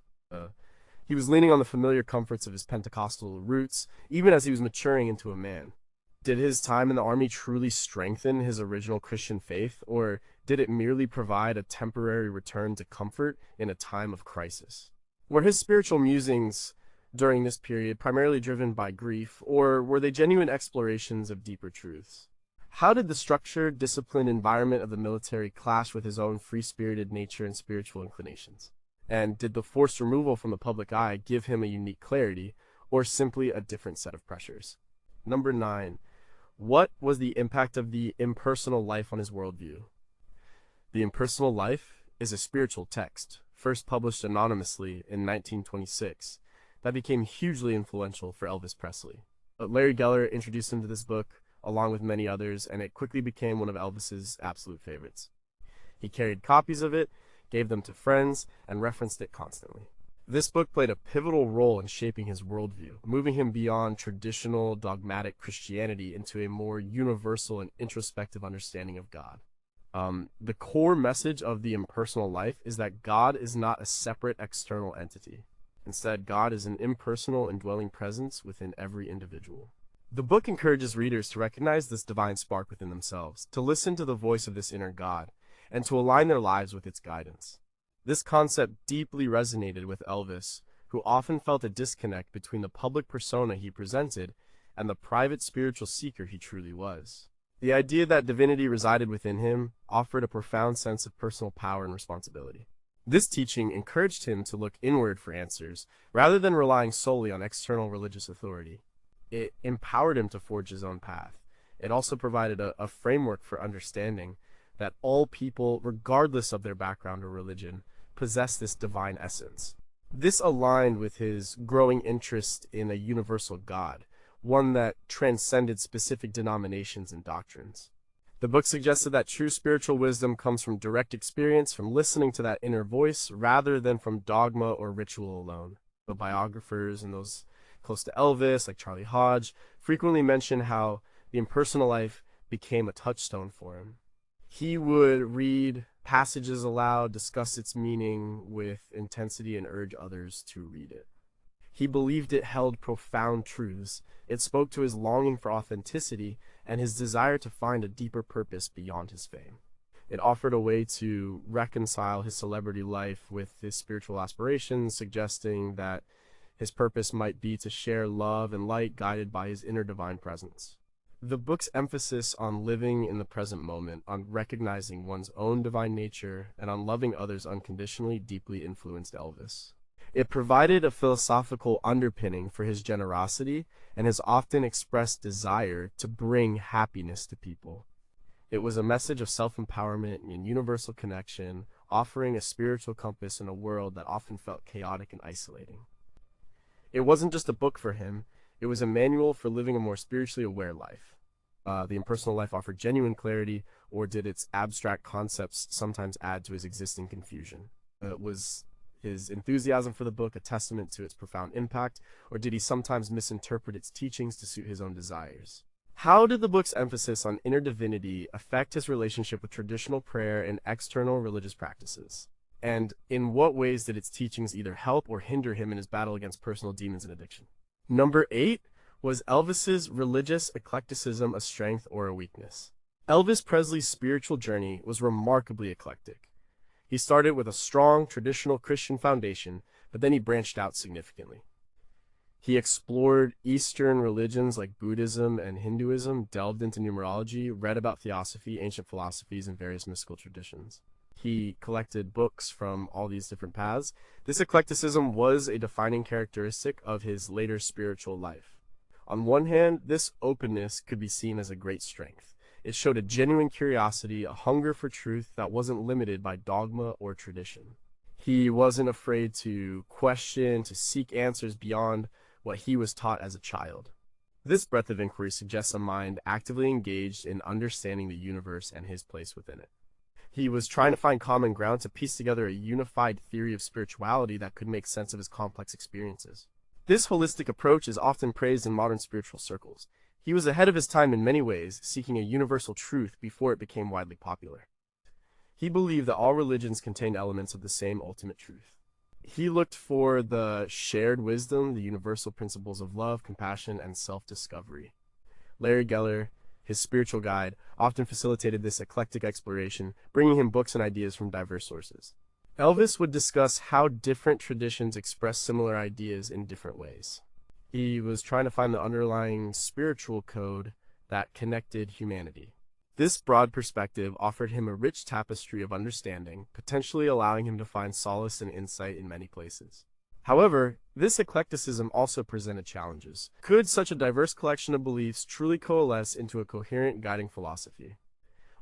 He was leaning on the familiar comforts of his Pentecostal roots, even as he was maturing into a man. Did his time in the army truly strengthen his original Christian faith, or did it merely provide a temporary return to comfort in a time of crisis? Were his spiritual musings during this period primarily driven by grief, or were they genuine explorations of deeper truths? How did the structured, disciplined environment of the military clash with his own free-spirited nature and spiritual inclinations? And did the forced removal from the public eye give him a unique clarity, or simply a different set of pressures? Number 9. What was the impact of the impersonal life on his worldview? The Impersonal Life is a spiritual text, first published anonymously in 1926, that became hugely influential for Elvis Presley. Larry Geller introduced him to this book, along with many others, and it quickly became one of Elvis's absolute favorites. He carried copies of it, gave them to friends, and referenced it constantly. This book played a pivotal role in shaping his worldview, moving him beyond traditional dogmatic Christianity into a more universal and introspective understanding of God. The core message of the Impersonal Life is that God is not a separate external entity. Instead, God is an impersonal indwelling presence within every individual. The book encourages readers to recognize this divine spark within themselves, to listen to the voice of this inner God, and to align their lives with its guidance. This concept deeply resonated with Elvis, who often felt a disconnect between the public persona he presented and the private spiritual seeker he truly was. The idea that divinity resided within him offered a profound sense of personal power and responsibility. This teaching encouraged him to look inward for answers, rather than relying solely on external religious authority. It empowered him to forge his own path. It also provided a framework for understanding that all people, regardless of their background or religion, possess this divine essence. This aligned with his growing interest in a universal God, one that transcended specific denominations and doctrines. The book suggested that true spiritual wisdom comes from direct experience, from listening to that inner voice, rather than from dogma or ritual alone. The biographers and those close to Elvis, like Charlie Hodge, frequently mention how the Impersonal Life became a touchstone for him. He would read passages aloud, discuss its meaning with intensity, and urge others to read it. He believed it held profound truths. It spoke to his longing for authenticity and his desire to find a deeper purpose beyond his fame. It offered a way to reconcile his celebrity life with his spiritual aspirations, suggesting that his purpose might be to share love and light guided by his inner divine presence. The book's emphasis on living in the present moment, on recognizing one's own divine nature, and on loving others unconditionally deeply influenced Elvis. It provided a philosophical underpinning for his generosity and his often expressed desire to bring happiness to people. It was a message of self-empowerment and universal connection, offering a spiritual compass in a world that often felt chaotic and isolating. It wasn't just a book for him, it was a manual for living a more spiritually aware life. The Impersonal Life offered genuine clarity, or did its abstract concepts sometimes add to his existing confusion? Was his enthusiasm for the book a testament to its profound impact, or did he sometimes misinterpret its teachings to suit his own desires? How did the book's emphasis on inner divinity affect his relationship with traditional prayer and external religious practices? And in what ways did its teachings either help or hinder him in his battle against personal demons and addiction? Number 8, was Elvis's religious eclecticism a strength or a weakness? Elvis Presley's spiritual journey was remarkably eclectic. He started with a strong traditional Christian foundation, but then he branched out significantly. He explored Eastern religions like Buddhism and Hinduism, delved into numerology, read about theosophy, ancient philosophies, and various mystical traditions. He collected books from all these different paths. This eclecticism was a defining characteristic of his later spiritual life. On one hand, this openness could be seen as a great strength. It showed a genuine curiosity, a hunger for truth that wasn't limited by dogma or tradition. He wasn't afraid to question, to seek answers beyond what he was taught as a child. This breadth of inquiry suggests a mind actively engaged in understanding the universe and his place within it. He was trying to find common ground to piece together a unified theory of spirituality that could make sense of his complex experiences. This holistic approach is often praised in modern spiritual circles. He was ahead of his time in many ways, seeking a universal truth before it became widely popular. He believed that all religions contained elements of the same ultimate truth. He looked for the shared wisdom, the universal principles of love, compassion, and self-discovery. Larry Geller, his spiritual guide, often facilitated this eclectic exploration, bringing him books and ideas from diverse sources. Elvis would discuss how different traditions express similar ideas in different ways. He was trying to find the underlying spiritual code that connected humanity. This broad perspective offered him a rich tapestry of understanding, potentially allowing him to find solace and insight in many places. However, this eclecticism also presented challenges. Could such a diverse collection of beliefs truly coalesce into a coherent guiding philosophy?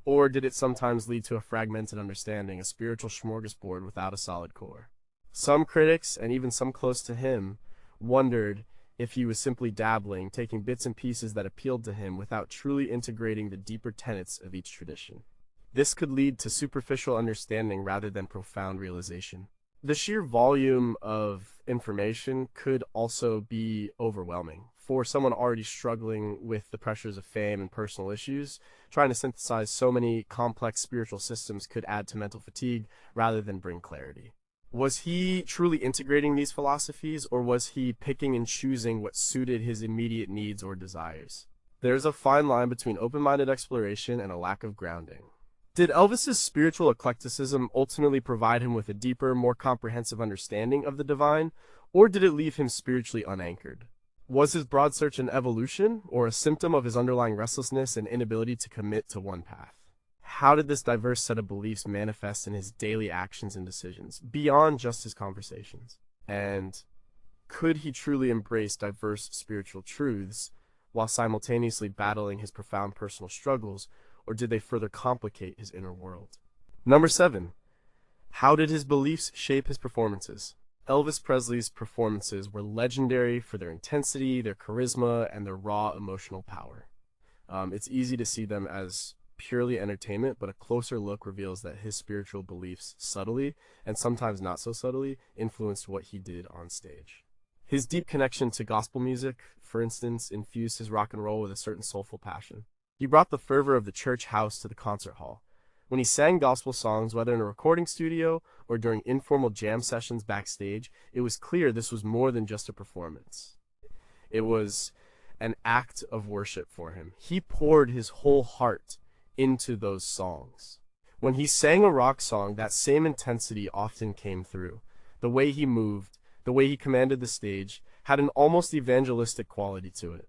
Or did it sometimes lead to a fragmented understanding, a spiritual smorgasbord without a solid core? Some critics, and even some close to him, wondered if he was simply dabbling, taking bits and pieces that appealed to him without truly integrating the deeper tenets of each tradition. This could lead to superficial understanding rather than profound realization. The sheer volume of information could also be overwhelming. For someone already struggling with the pressures of fame and personal issues, trying to synthesize so many complex spiritual systems could add to mental fatigue rather than bring clarity. Was he truly integrating these philosophies, or was he picking and choosing what suited his immediate needs or desires? There's a fine line between open-minded exploration and a lack of grounding. Did Elvis's spiritual eclecticism ultimately provide him with a deeper, more comprehensive understanding of the divine, or did it leave him spiritually unanchored? Was his broad search an evolution, or a symptom of his underlying restlessness and inability to commit to one path? How did this diverse set of beliefs manifest in his daily actions and decisions, beyond just his conversations? And could he truly embrace diverse spiritual truths while simultaneously battling his profound personal struggles, or did they further complicate his inner world? Number 7. How did his beliefs shape his performances? Elvis Presley's performances were legendary for their intensity, their charisma, and their raw emotional power. It's easy to see them as purely entertainment, but a closer look reveals that his spiritual beliefs subtly, and sometimes not so subtly, influenced what he did on stage. His deep connection to gospel music, for instance, infused his rock and roll with a certain soulful passion. He brought the fervor of the church house to the concert hall. When he sang gospel songs, whether in a recording studio or during informal jam sessions backstage, it was clear this was more than just a performance. It was an act of worship for him. He poured his whole heart into those songs. When he sang a rock song, that same intensity often came through. The way he moved, the way he commanded the stage, had an almost evangelistic quality to it.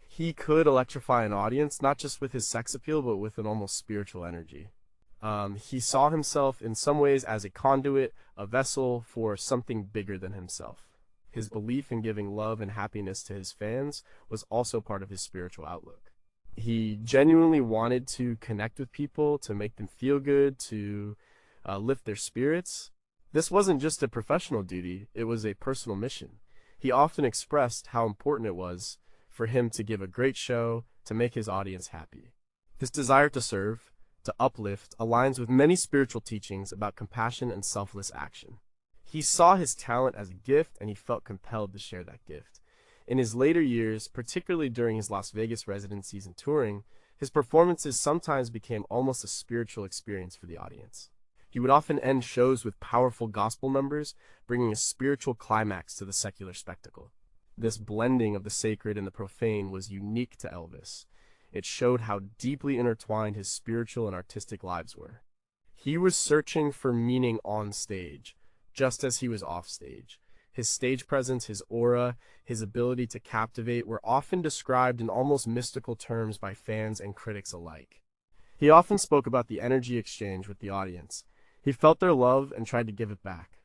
He could electrify an audience, not just with his sex appeal, but with an almost spiritual energy. He saw himself in some ways as a conduit, a vessel for something bigger than himself. His belief in giving love and happiness to his fans was also part of his spiritual outlook. He genuinely wanted to connect with people, to make them feel good, to lift their spirits. This wasn't just a professional duty, it was a personal mission. He often expressed how important it was for him to give a great show, to make his audience happy. His desire to serve, to uplift, aligns with many spiritual teachings about compassion and selfless action. He saw his talent as a gift, and he felt compelled to share that gift. In his later years, particularly during his Las Vegas residencies and touring, his performances sometimes became almost a spiritual experience for the audience. He would often end shows with powerful gospel numbers, bringing a spiritual climax to the secular spectacle. This blending of the sacred and the profane was unique to Elvis. It showed how deeply intertwined his spiritual and artistic lives were. He was searching for meaning on stage, just as he was off stage. His stage presence, his aura, his ability to captivate were often described in almost mystical terms by fans and critics alike. He often spoke about the energy exchange with the audience. He felt their love and tried to give it back.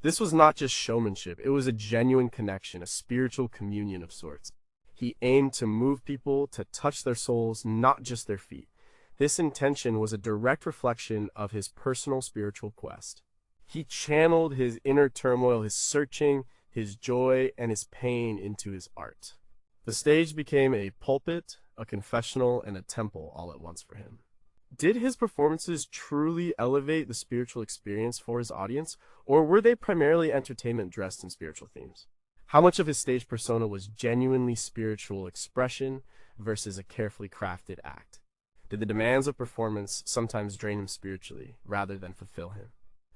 This was not just showmanship, it was a genuine connection, a spiritual communion of sorts. He aimed to move people, to touch their souls, not just their feet. This intention was a direct reflection of his personal spiritual quest. He channeled his inner turmoil, his searching, his joy, and his pain into his art. The stage became a pulpit, a confessional, and a temple all at once for him. Did his performances truly elevate the spiritual experience for his audience, or were they primarily entertainment dressed in spiritual themes? How much of his stage persona was genuinely spiritual expression versus a carefully crafted act? Did the demands of performance sometimes drain him spiritually rather than fulfill him?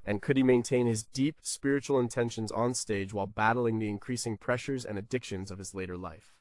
And could he maintain his deep spiritual intentions on stage while battling the increasing pressures and addictions of his later life?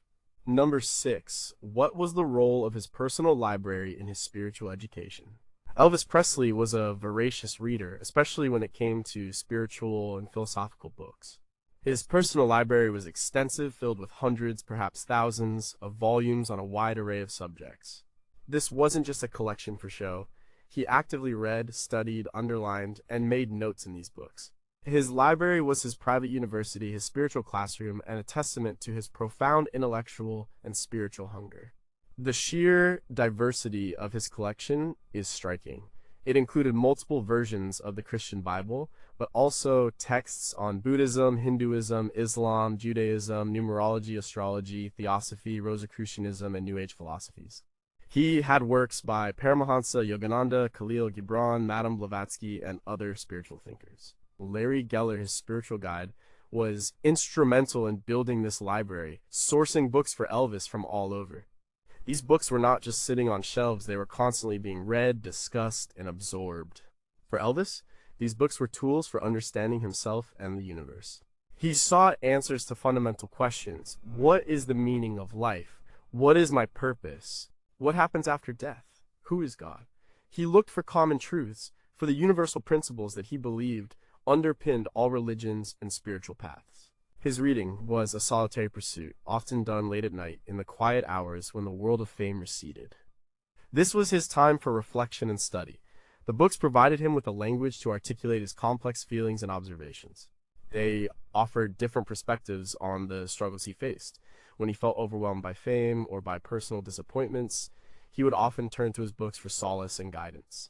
Number 6. What was the role of his personal library in his spiritual education? Elvis Presley was a voracious reader, especially when it came to spiritual and philosophical books. His personal library was extensive, filled with hundreds, perhaps thousands, of volumes on a wide array of subjects. This wasn't just a collection for show. He actively read, studied, underlined, and made notes in these books. His library was his private university, his spiritual classroom, and a testament to his profound intellectual and spiritual hunger. The sheer diversity of his collection is striking. It included multiple versions of the Christian Bible, but also texts on Buddhism, Hinduism, Islam, Judaism, numerology, astrology, theosophy, Rosicrucianism, and New Age philosophies. He had works by Paramahansa Yogananda, Khalil Gibran, Madame Blavatsky, and other spiritual thinkers. Larry Geller, his spiritual guide, was instrumental in building this library, sourcing books for Elvis from all over. These books were not just sitting on shelves, they were constantly being read, discussed, and absorbed. For Elvis, these books were tools for understanding himself and the universe. He sought answers to fundamental questions. What is the meaning of life? What is my purpose? What happens after death? Who is God? He looked for common truths, for the universal principles that he believed underpinned all religions and spiritual paths. His reading was a solitary pursuit, often done late at night in the quiet hours when the world of fame receded. This was his time for reflection and study. The books provided him with a language to articulate his complex feelings and observations. They offered different perspectives on the struggles he faced. When he felt overwhelmed by fame or by personal disappointments, he would often turn to his books for solace and guidance.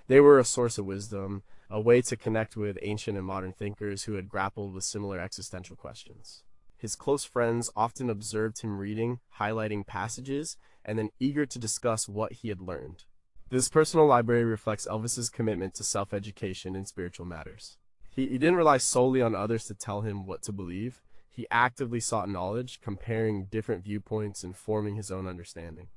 They were a source of wisdom, a way to connect with ancient and modern thinkers who had grappled with similar existential questions. His close friends often observed him reading, highlighting passages, and then eager to discuss what he had learned. This personal library reflects Elvis's commitment to self-education in spiritual matters. He didn't rely solely on others to tell him what to believe. He actively sought knowledge, comparing different viewpoints and forming his own understanding.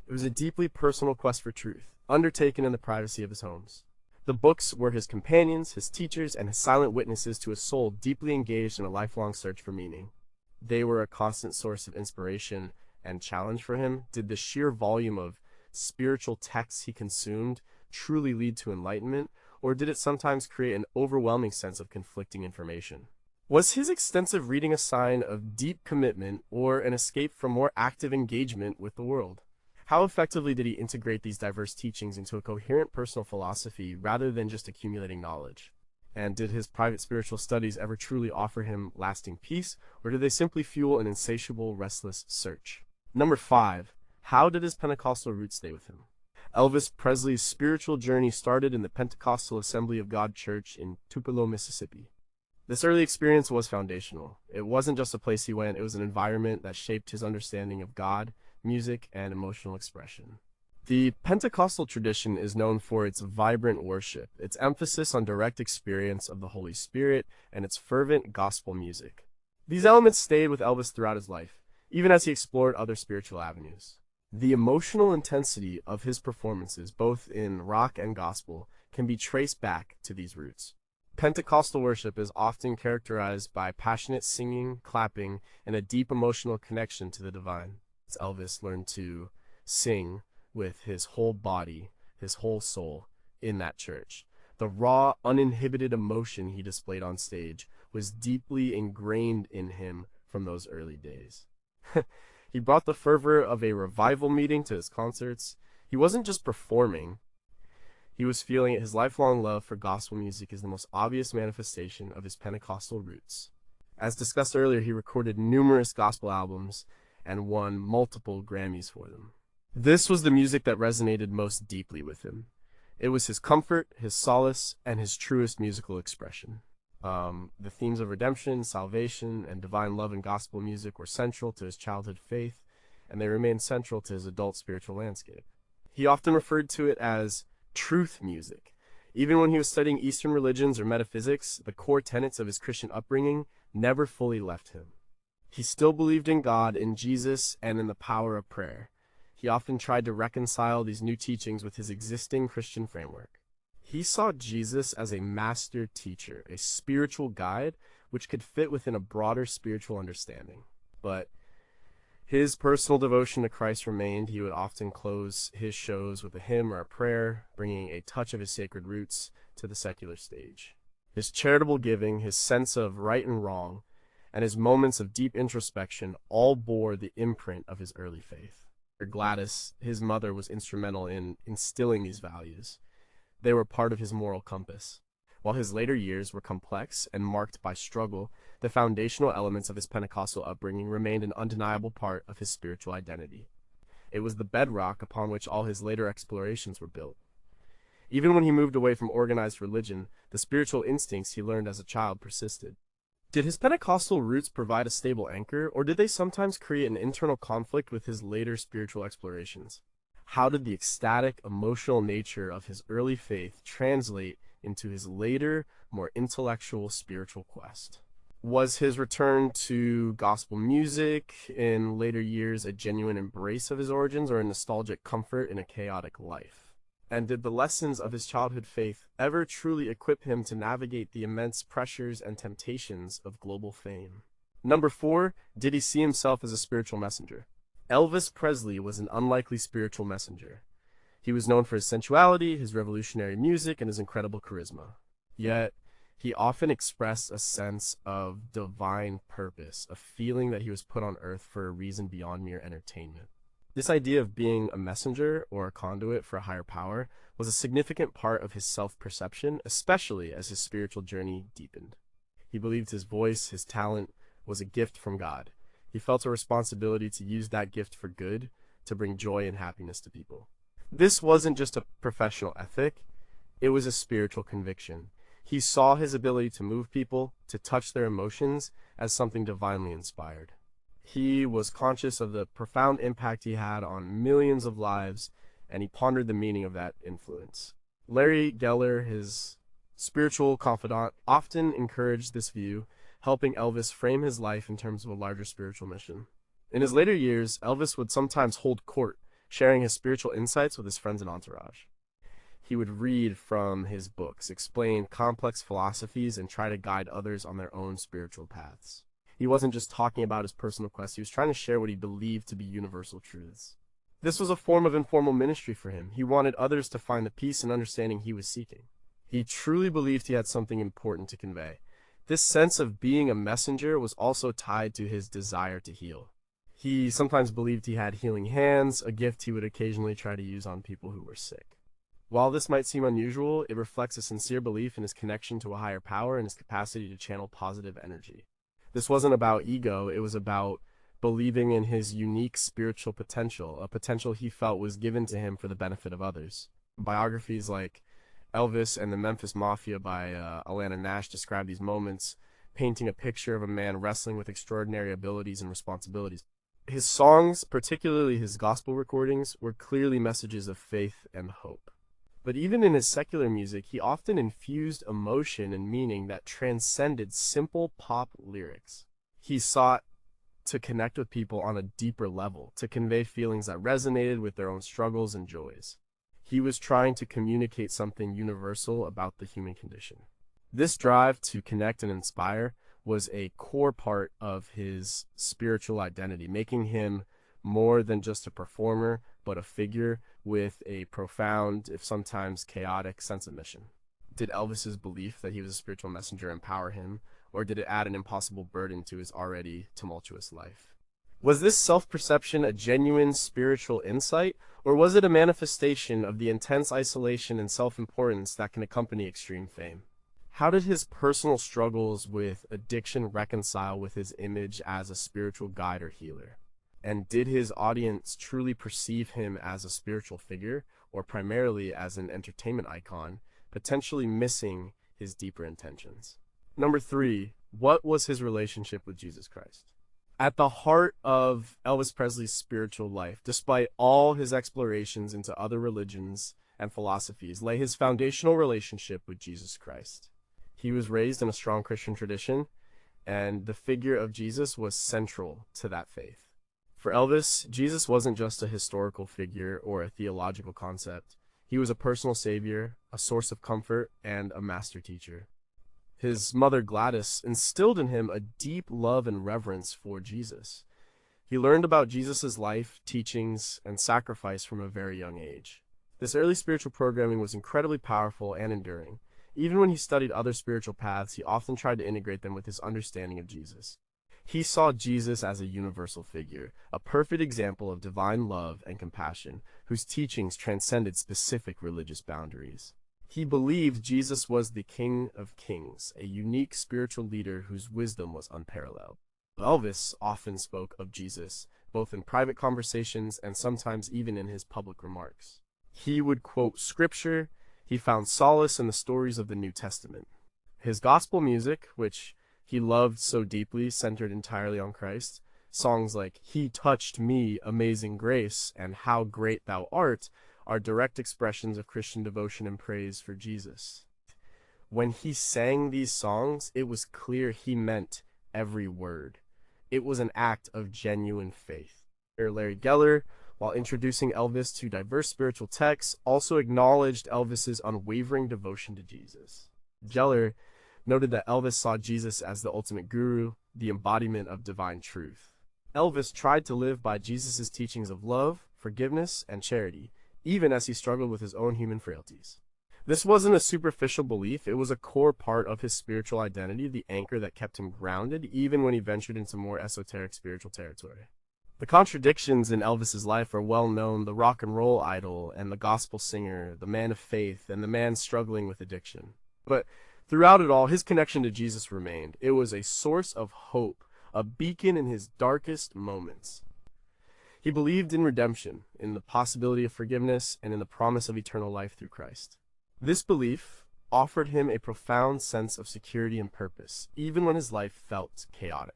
It was a deeply personal quest for truth, undertaken in the privacy of his homes. The books were his companions, his teachers, and his silent witnesses to a soul deeply engaged in a lifelong search for meaning. They were a constant source of inspiration and challenge for him. Did the sheer volume of spiritual texts he consumed truly lead to enlightenment, or did it sometimes create an overwhelming sense of conflicting information? Was his extensive reading a sign of deep commitment or an escape from more active engagement with the world? How effectively did he integrate these diverse teachings into a coherent personal philosophy rather than just accumulating knowledge? And did his private spiritual studies ever truly offer him lasting peace, or did they simply fuel an insatiable, restless search? Number 5. How did his Pentecostal roots stay with him? Elvis Presley's spiritual journey started in the Pentecostal Assembly of God Church in Tupelo, Mississippi. This early experience was foundational. It wasn't just a place he went, it was an environment that shaped his understanding of God, music, and emotional expression. The Pentecostal tradition is known for its vibrant worship, its emphasis on direct experience of the Holy Spirit, and its fervent gospel music. These elements stayed with Elvis throughout his life, even as he explored other spiritual avenues. The emotional intensity of his performances, both in rock and gospel, can be traced back to these roots. Pentecostal worship is often characterized by passionate singing, clapping, and a deep emotional connection to the divine. Elvis learned to sing with his whole body, his whole soul, in that church. The raw, uninhibited emotion he displayed on stage was deeply ingrained in him from those early days. He brought the fervor of a revival meeting to his concerts. He wasn't just performing, he was feeling it. His lifelong love for gospel music is the most obvious manifestation of his Pentecostal roots. As discussed earlier, he recorded numerous gospel albums and won multiple Grammys for them. This was the music that resonated most deeply with him. It was his comfort, his solace, and his truest musical expression. The themes of redemption, salvation, and divine love in gospel music were central to his childhood faith, and they remain central to his adult spiritual landscape. He often referred to it as truth music. Even when he was studying Eastern religions or metaphysics, the core tenets of his Christian upbringing never fully left him. He still believed in God, in Jesus, and in the power of prayer. He often tried to reconcile these new teachings with his existing Christian framework. He saw Jesus as a master teacher, a spiritual guide, which could fit within a broader spiritual understanding. But his personal devotion to Christ remained. He would often close his shows with a hymn or a prayer, bringing a touch of his sacred roots to the secular stage. His charitable giving, his sense of right and wrong, and his moments of deep introspection all bore the imprint of his early faith. Gladys, his mother, was instrumental in instilling these values. They were part of his moral compass. While his later years were complex and marked by struggle, the foundational elements of his Pentecostal upbringing remained an undeniable part of his spiritual identity. It was the bedrock upon which all his later explorations were built. Even when he moved away from organized religion, the spiritual instincts he learned as a child persisted. Did his Pentecostal roots provide a stable anchor, or did they sometimes create an internal conflict with his later spiritual explorations? How did the ecstatic, emotional nature of his early faith translate into his later, more intellectual spiritual quest? Was his return to gospel music in later years a genuine embrace of his origins or a nostalgic comfort in a chaotic life? And did the lessons of his childhood faith ever truly equip him to navigate the immense pressures and temptations of global fame? Number 4, did he see himself as a spiritual messenger? Elvis Presley was an unlikely spiritual messenger. He was known for his sensuality, his revolutionary music, and his incredible charisma. Yet, he often expressed a sense of divine purpose, a feeling that he was put on earth for a reason beyond mere entertainment. This idea of being a messenger or a conduit for a higher power was a significant part of his self-perception, especially as his spiritual journey deepened. He believed his voice, his talent, was a gift from God. He felt a responsibility to use that gift for good, to bring joy and happiness to people. This wasn't just a professional ethic, it was a spiritual conviction. He saw his ability to move people, to touch their emotions, as something divinely inspired. He was conscious of the profound impact he had on millions of lives, and he pondered the meaning of that influence. Larry Geller, his spiritual confidant, often encouraged this view, helping Elvis frame his life in terms of a larger spiritual mission. In his later years, Elvis would sometimes hold court, sharing his spiritual insights with his friends and entourage. He would read from his books, explain complex philosophies, and try to guide others on their own spiritual paths. He wasn't just talking about his personal quest, he was trying to share what he believed to be universal truths. This was a form of informal ministry for him. He wanted others to find the peace and understanding he was seeking. He truly believed he had something important to convey. This sense of being a messenger was also tied to his desire to heal. He sometimes believed he had healing hands, a gift he would occasionally try to use on people who were sick. While this might seem unusual, it reflects a sincere belief in his connection to a higher power and his capacity to channel positive energy. This wasn't about ego, it was about believing in his unique spiritual potential, a potential he felt was given to him for the benefit of others. Biographies like Elvis and the Memphis Mafia by Alana Nash describe these moments, painting a picture of a man wrestling with extraordinary abilities and responsibilities. His songs, particularly his gospel recordings, were clearly messages of faith and hope. But even in his secular music, he often infused emotion and meaning that transcended simple pop lyrics. He sought to connect with people on a deeper level, to convey feelings that resonated with their own struggles and joys. He was trying to communicate something universal about the human condition. This drive to connect and inspire was a core part of his spiritual identity, making him more than just a performer, but a figure with a profound, if sometimes chaotic, sense of mission. Did Elvis's belief that he was a spiritual messenger empower him, or did it add an impossible burden to his already tumultuous life? Was this self-perception a genuine spiritual insight, or was it a manifestation of the intense isolation and self-importance that can accompany extreme fame? How did his personal struggles with addiction reconcile with his image as a spiritual guide or healer? And did his audience truly perceive him as a spiritual figure, or primarily as an entertainment icon, potentially missing his deeper intentions? Number 3, what was his relationship with Jesus Christ? At the heart of Elvis Presley's spiritual life, despite all his explorations into other religions and philosophies, lay his foundational relationship with Jesus Christ. He was raised in a strong Christian tradition, and the figure of Jesus was central to that faith. For Elvis, Jesus wasn't just a historical figure or a theological concept. He was a personal savior, a source of comfort, and a master teacher. His mother Gladys instilled in him a deep love and reverence for Jesus. He learned about Jesus' life, teachings, and sacrifice from a very young age. This early spiritual programming was incredibly powerful and enduring. Even when he studied other spiritual paths, he often tried to integrate them with his understanding of Jesus. He saw Jesus as a universal figure, a perfect example of divine love and compassion, whose teachings transcended specific religious boundaries. He believed Jesus was the King of Kings, a unique spiritual leader whose wisdom was unparalleled. Elvis often spoke of Jesus, both in private conversations and sometimes even in his public remarks. He would quote scripture. He found solace in the stories of the New Testament. His gospel music, which he loved so deeply, centered entirely on Christ. Songs like "He Touched Me, Amazing Grace" and "How Great Thou Art" are direct expressions of Christian devotion and praise for Jesus. When he sang these songs, it was clear he meant every word. It was an act of genuine faith. Larry Geller, while introducing Elvis to diverse spiritual texts, also acknowledged Elvis's unwavering devotion to Jesus. Geller noted that Elvis saw Jesus as the ultimate guru, the embodiment of divine truth. Elvis tried to live by Jesus' teachings of love, forgiveness, and charity, even as he struggled with his own human frailties. This wasn't a superficial belief, it was a core part of his spiritual identity, the anchor that kept him grounded even when he ventured into more esoteric spiritual territory. The contradictions in Elvis's life are well known: the rock and roll idol and the gospel singer, the man of faith and the man struggling with addiction. But throughout it all, his connection to Jesus remained. It was a source of hope, a beacon in his darkest moments. He believed in redemption, in the possibility of forgiveness, and in the promise of eternal life through Christ. This belief offered him a profound sense of security and purpose, even when his life felt chaotic.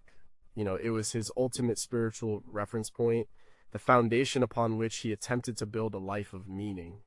It was his ultimate spiritual reference point, the foundation upon which he attempted to build a life of meaning.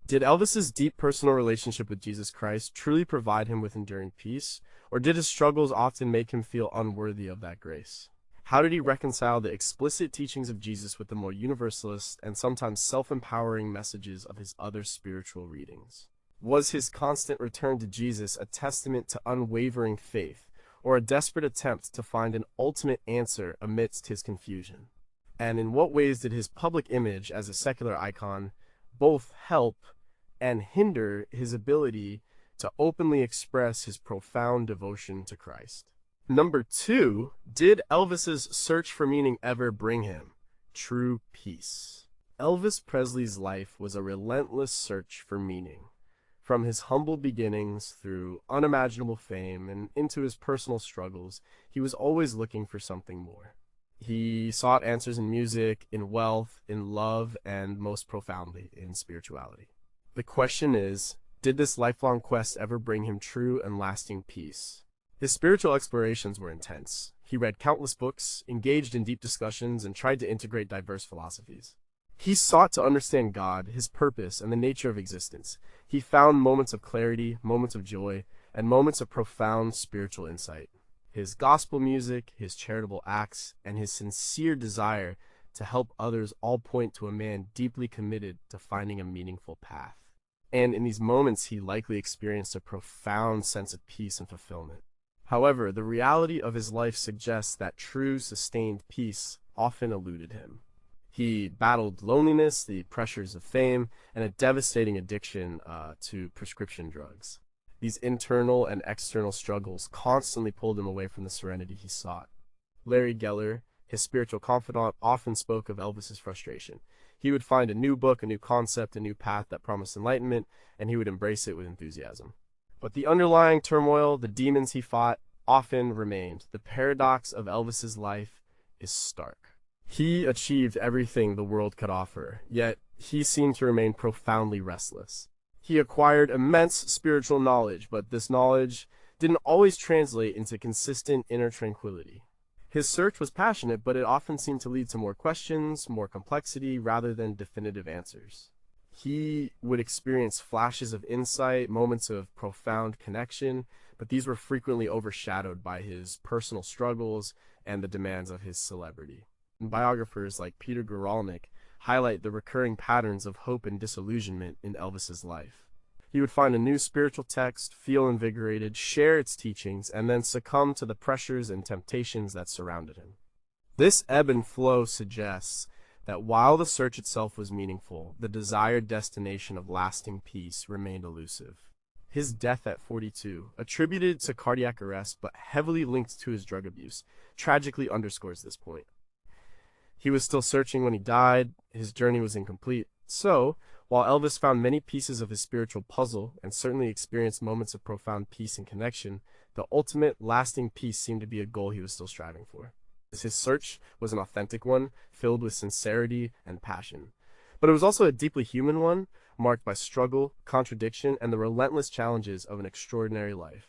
Did Elvis's deep personal relationship with Jesus Christ truly provide him with enduring peace, or did his struggles often make him feel unworthy of that grace? How did he reconcile the explicit teachings of Jesus with the more universalist and sometimes self-empowering messages of his other spiritual readings? Was his constant return to Jesus a testament to unwavering faith, or a desperate attempt to find an ultimate answer amidst his confusion? And in what ways did his public image as a secular icon both help and hinder his ability to openly express his profound devotion to Christ? Number 2, did Elvis's search for meaning ever bring him true peace? Elvis Presley's life was a relentless search for meaning. From his humble beginnings through unimaginable fame and into his personal struggles, he was always looking for something more. He sought answers in music, in wealth, in love, and most profoundly, in spirituality. The question is, did this lifelong quest ever bring him true and lasting peace? His spiritual explorations were intense. He read countless books, engaged in deep discussions, and tried to integrate diverse philosophies. He sought to understand God, his purpose, and the nature of existence. He found moments of clarity, moments of joy, and moments of profound spiritual insight. His gospel music, his charitable acts, and his sincere desire to help others all point to a man deeply committed to finding a meaningful path. And in these moments, he likely experienced a profound sense of peace and fulfillment. However, the reality of his life suggests that true, sustained peace often eluded him. He battled loneliness, the pressures of fame, and a devastating addiction to prescription drugs. These internal and external struggles constantly pulled him away from the serenity he sought. Larry Geller, his spiritual confidant, often spoke of Elvis's frustration. He would find a new book, a new concept, a new path that promised enlightenment, and he would embrace it with enthusiasm. But the underlying turmoil, the demons he fought, often remained. The paradox of Elvis's life is stark. He achieved everything the world could offer, yet he seemed to remain profoundly restless. He acquired immense spiritual knowledge, but this knowledge didn't always translate into consistent inner tranquility. His search was passionate, but it often seemed to lead to more questions, more complexity, rather than definitive answers. He would experience flashes of insight, moments of profound connection, but these were frequently overshadowed by his personal struggles and the demands of his celebrity. And biographers like Peter Guralnick highlight the recurring patterns of hope and disillusionment in Elvis's life. He would find a new spiritual text, feel invigorated, share its teachings, and then succumb to the pressures and temptations that surrounded him. This ebb and flow suggests that while the search itself was meaningful, the desired destination of lasting peace remained elusive. His death at 42, attributed to cardiac arrest but heavily linked to his drug abuse, tragically underscores this point. He was still searching when he died, his journey was incomplete. So, while Elvis found many pieces of his spiritual puzzle and certainly experienced moments of profound peace and connection, the ultimate, lasting peace seemed to be a goal he was still striving for. His search was an authentic one, filled with sincerity and passion. But it was also a deeply human one, marked by struggle, contradiction, and the relentless challenges of an extraordinary life.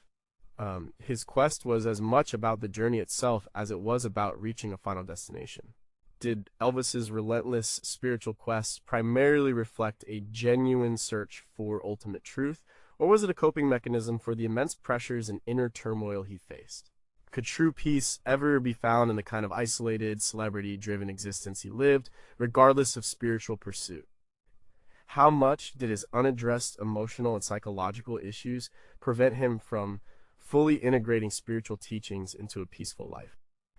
His quest was as much about the journey itself as it was about reaching a final destination. Did Elvis's relentless spiritual quest primarily reflect a genuine search for ultimate truth, or was it a coping mechanism for the immense pressures and inner turmoil he faced? Could true peace ever be found in the kind of isolated, celebrity-driven existence he lived, regardless of spiritual pursuit? How much did his unaddressed emotional and psychological issues prevent him from fully integrating spiritual teachings into a peaceful life?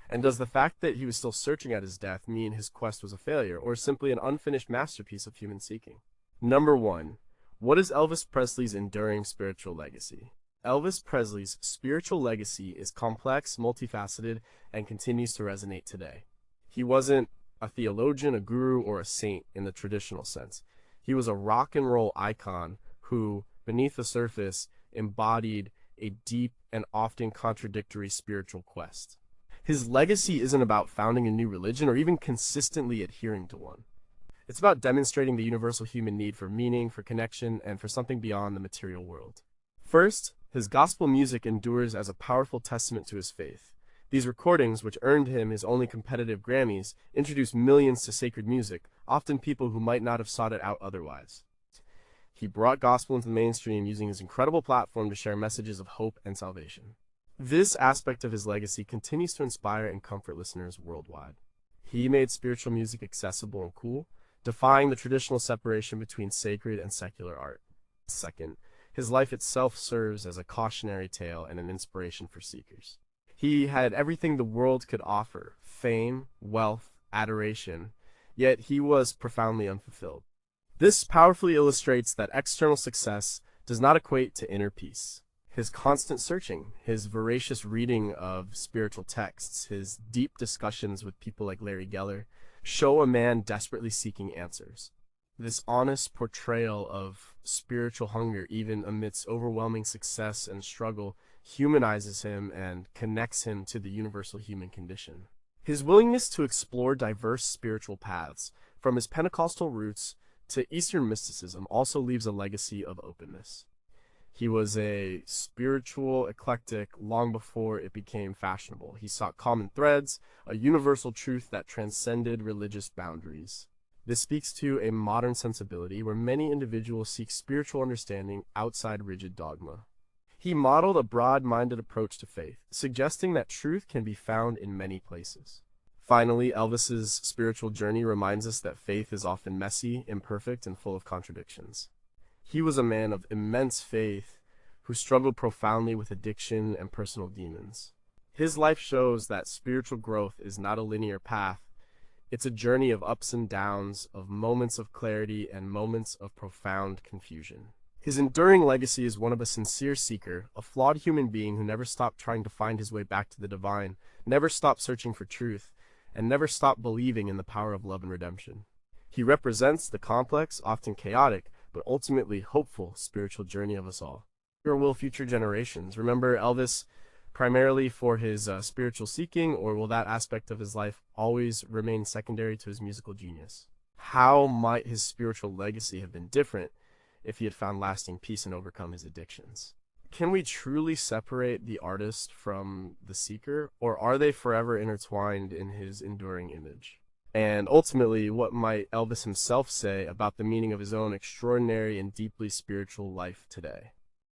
And does the fact that he was still searching at his death mean his quest was a failure, or simply an unfinished masterpiece of human seeking? Number 1. What is Elvis Presley's enduring spiritual legacy? Elvis Presley's spiritual legacy is complex, multifaceted, and continues to resonate today. He wasn't a theologian, a guru, or a saint in the traditional sense. He was a rock and roll icon who, beneath the surface, embodied a deep and often contradictory spiritual quest. His legacy isn't about founding a new religion or even consistently adhering to one. It's about demonstrating the universal human need for meaning, for connection, and for something beyond the material world. First, his gospel music endures as a powerful testament to his faith. These recordings, which earned him his only competitive Grammys, introduced millions to sacred music, often people who might not have sought it out otherwise. He brought gospel into the mainstream using his incredible platform to share messages of hope and salvation. This aspect of his legacy continues to inspire and comfort listeners worldwide. He made spiritual music accessible and cool, defying the traditional separation between sacred and secular art. Second, his life itself serves as a cautionary tale and an inspiration for seekers. He had everything the world could offer: fame, wealth, adoration, yet he was profoundly unfulfilled. This powerfully illustrates that external success does not equate to inner peace. His constant searching, his voracious reading of spiritual texts, his deep discussions with people like Larry Geller show a man desperately seeking answers. This honest portrayal of spiritual hunger, even amidst overwhelming success and struggle, humanizes him and connects him to the universal human condition. His willingness to explore diverse spiritual paths, from his Pentecostal roots to Eastern mysticism, also leaves a legacy of openness. He was a spiritual eclectic long before it became fashionable. He sought common threads, a universal truth that transcended religious boundaries. This speaks to a modern sensibility where many individuals seek spiritual understanding outside rigid dogma. He modeled a broad-minded approach to faith, suggesting that truth can be found in many places. Finally, Elvis's spiritual journey reminds us that faith is often messy, imperfect, and full of contradictions. He was a man of immense faith who struggled profoundly with addiction and personal demons. His life shows that spiritual growth is not a linear path. It's a journey of ups and downs, of moments of clarity and moments of profound confusion. His enduring legacy is one of a sincere seeker, a flawed human being who never stopped trying to find his way back to the divine, never stopped searching for truth, and never stopped believing in the power of love and redemption. He represents the complex, often chaotic, but ultimately hopeful spiritual journey of us all. Or will future generations remember Elvis primarily for his spiritual seeking, or will that aspect of his life always remain secondary to his musical genius? How might his spiritual legacy have been different if he had found lasting peace and overcome his addictions? Can we truly separate the artist from the seeker, or are they forever intertwined in his enduring image? And ultimately, what might Elvis himself say about the meaning of his own extraordinary and deeply spiritual life today?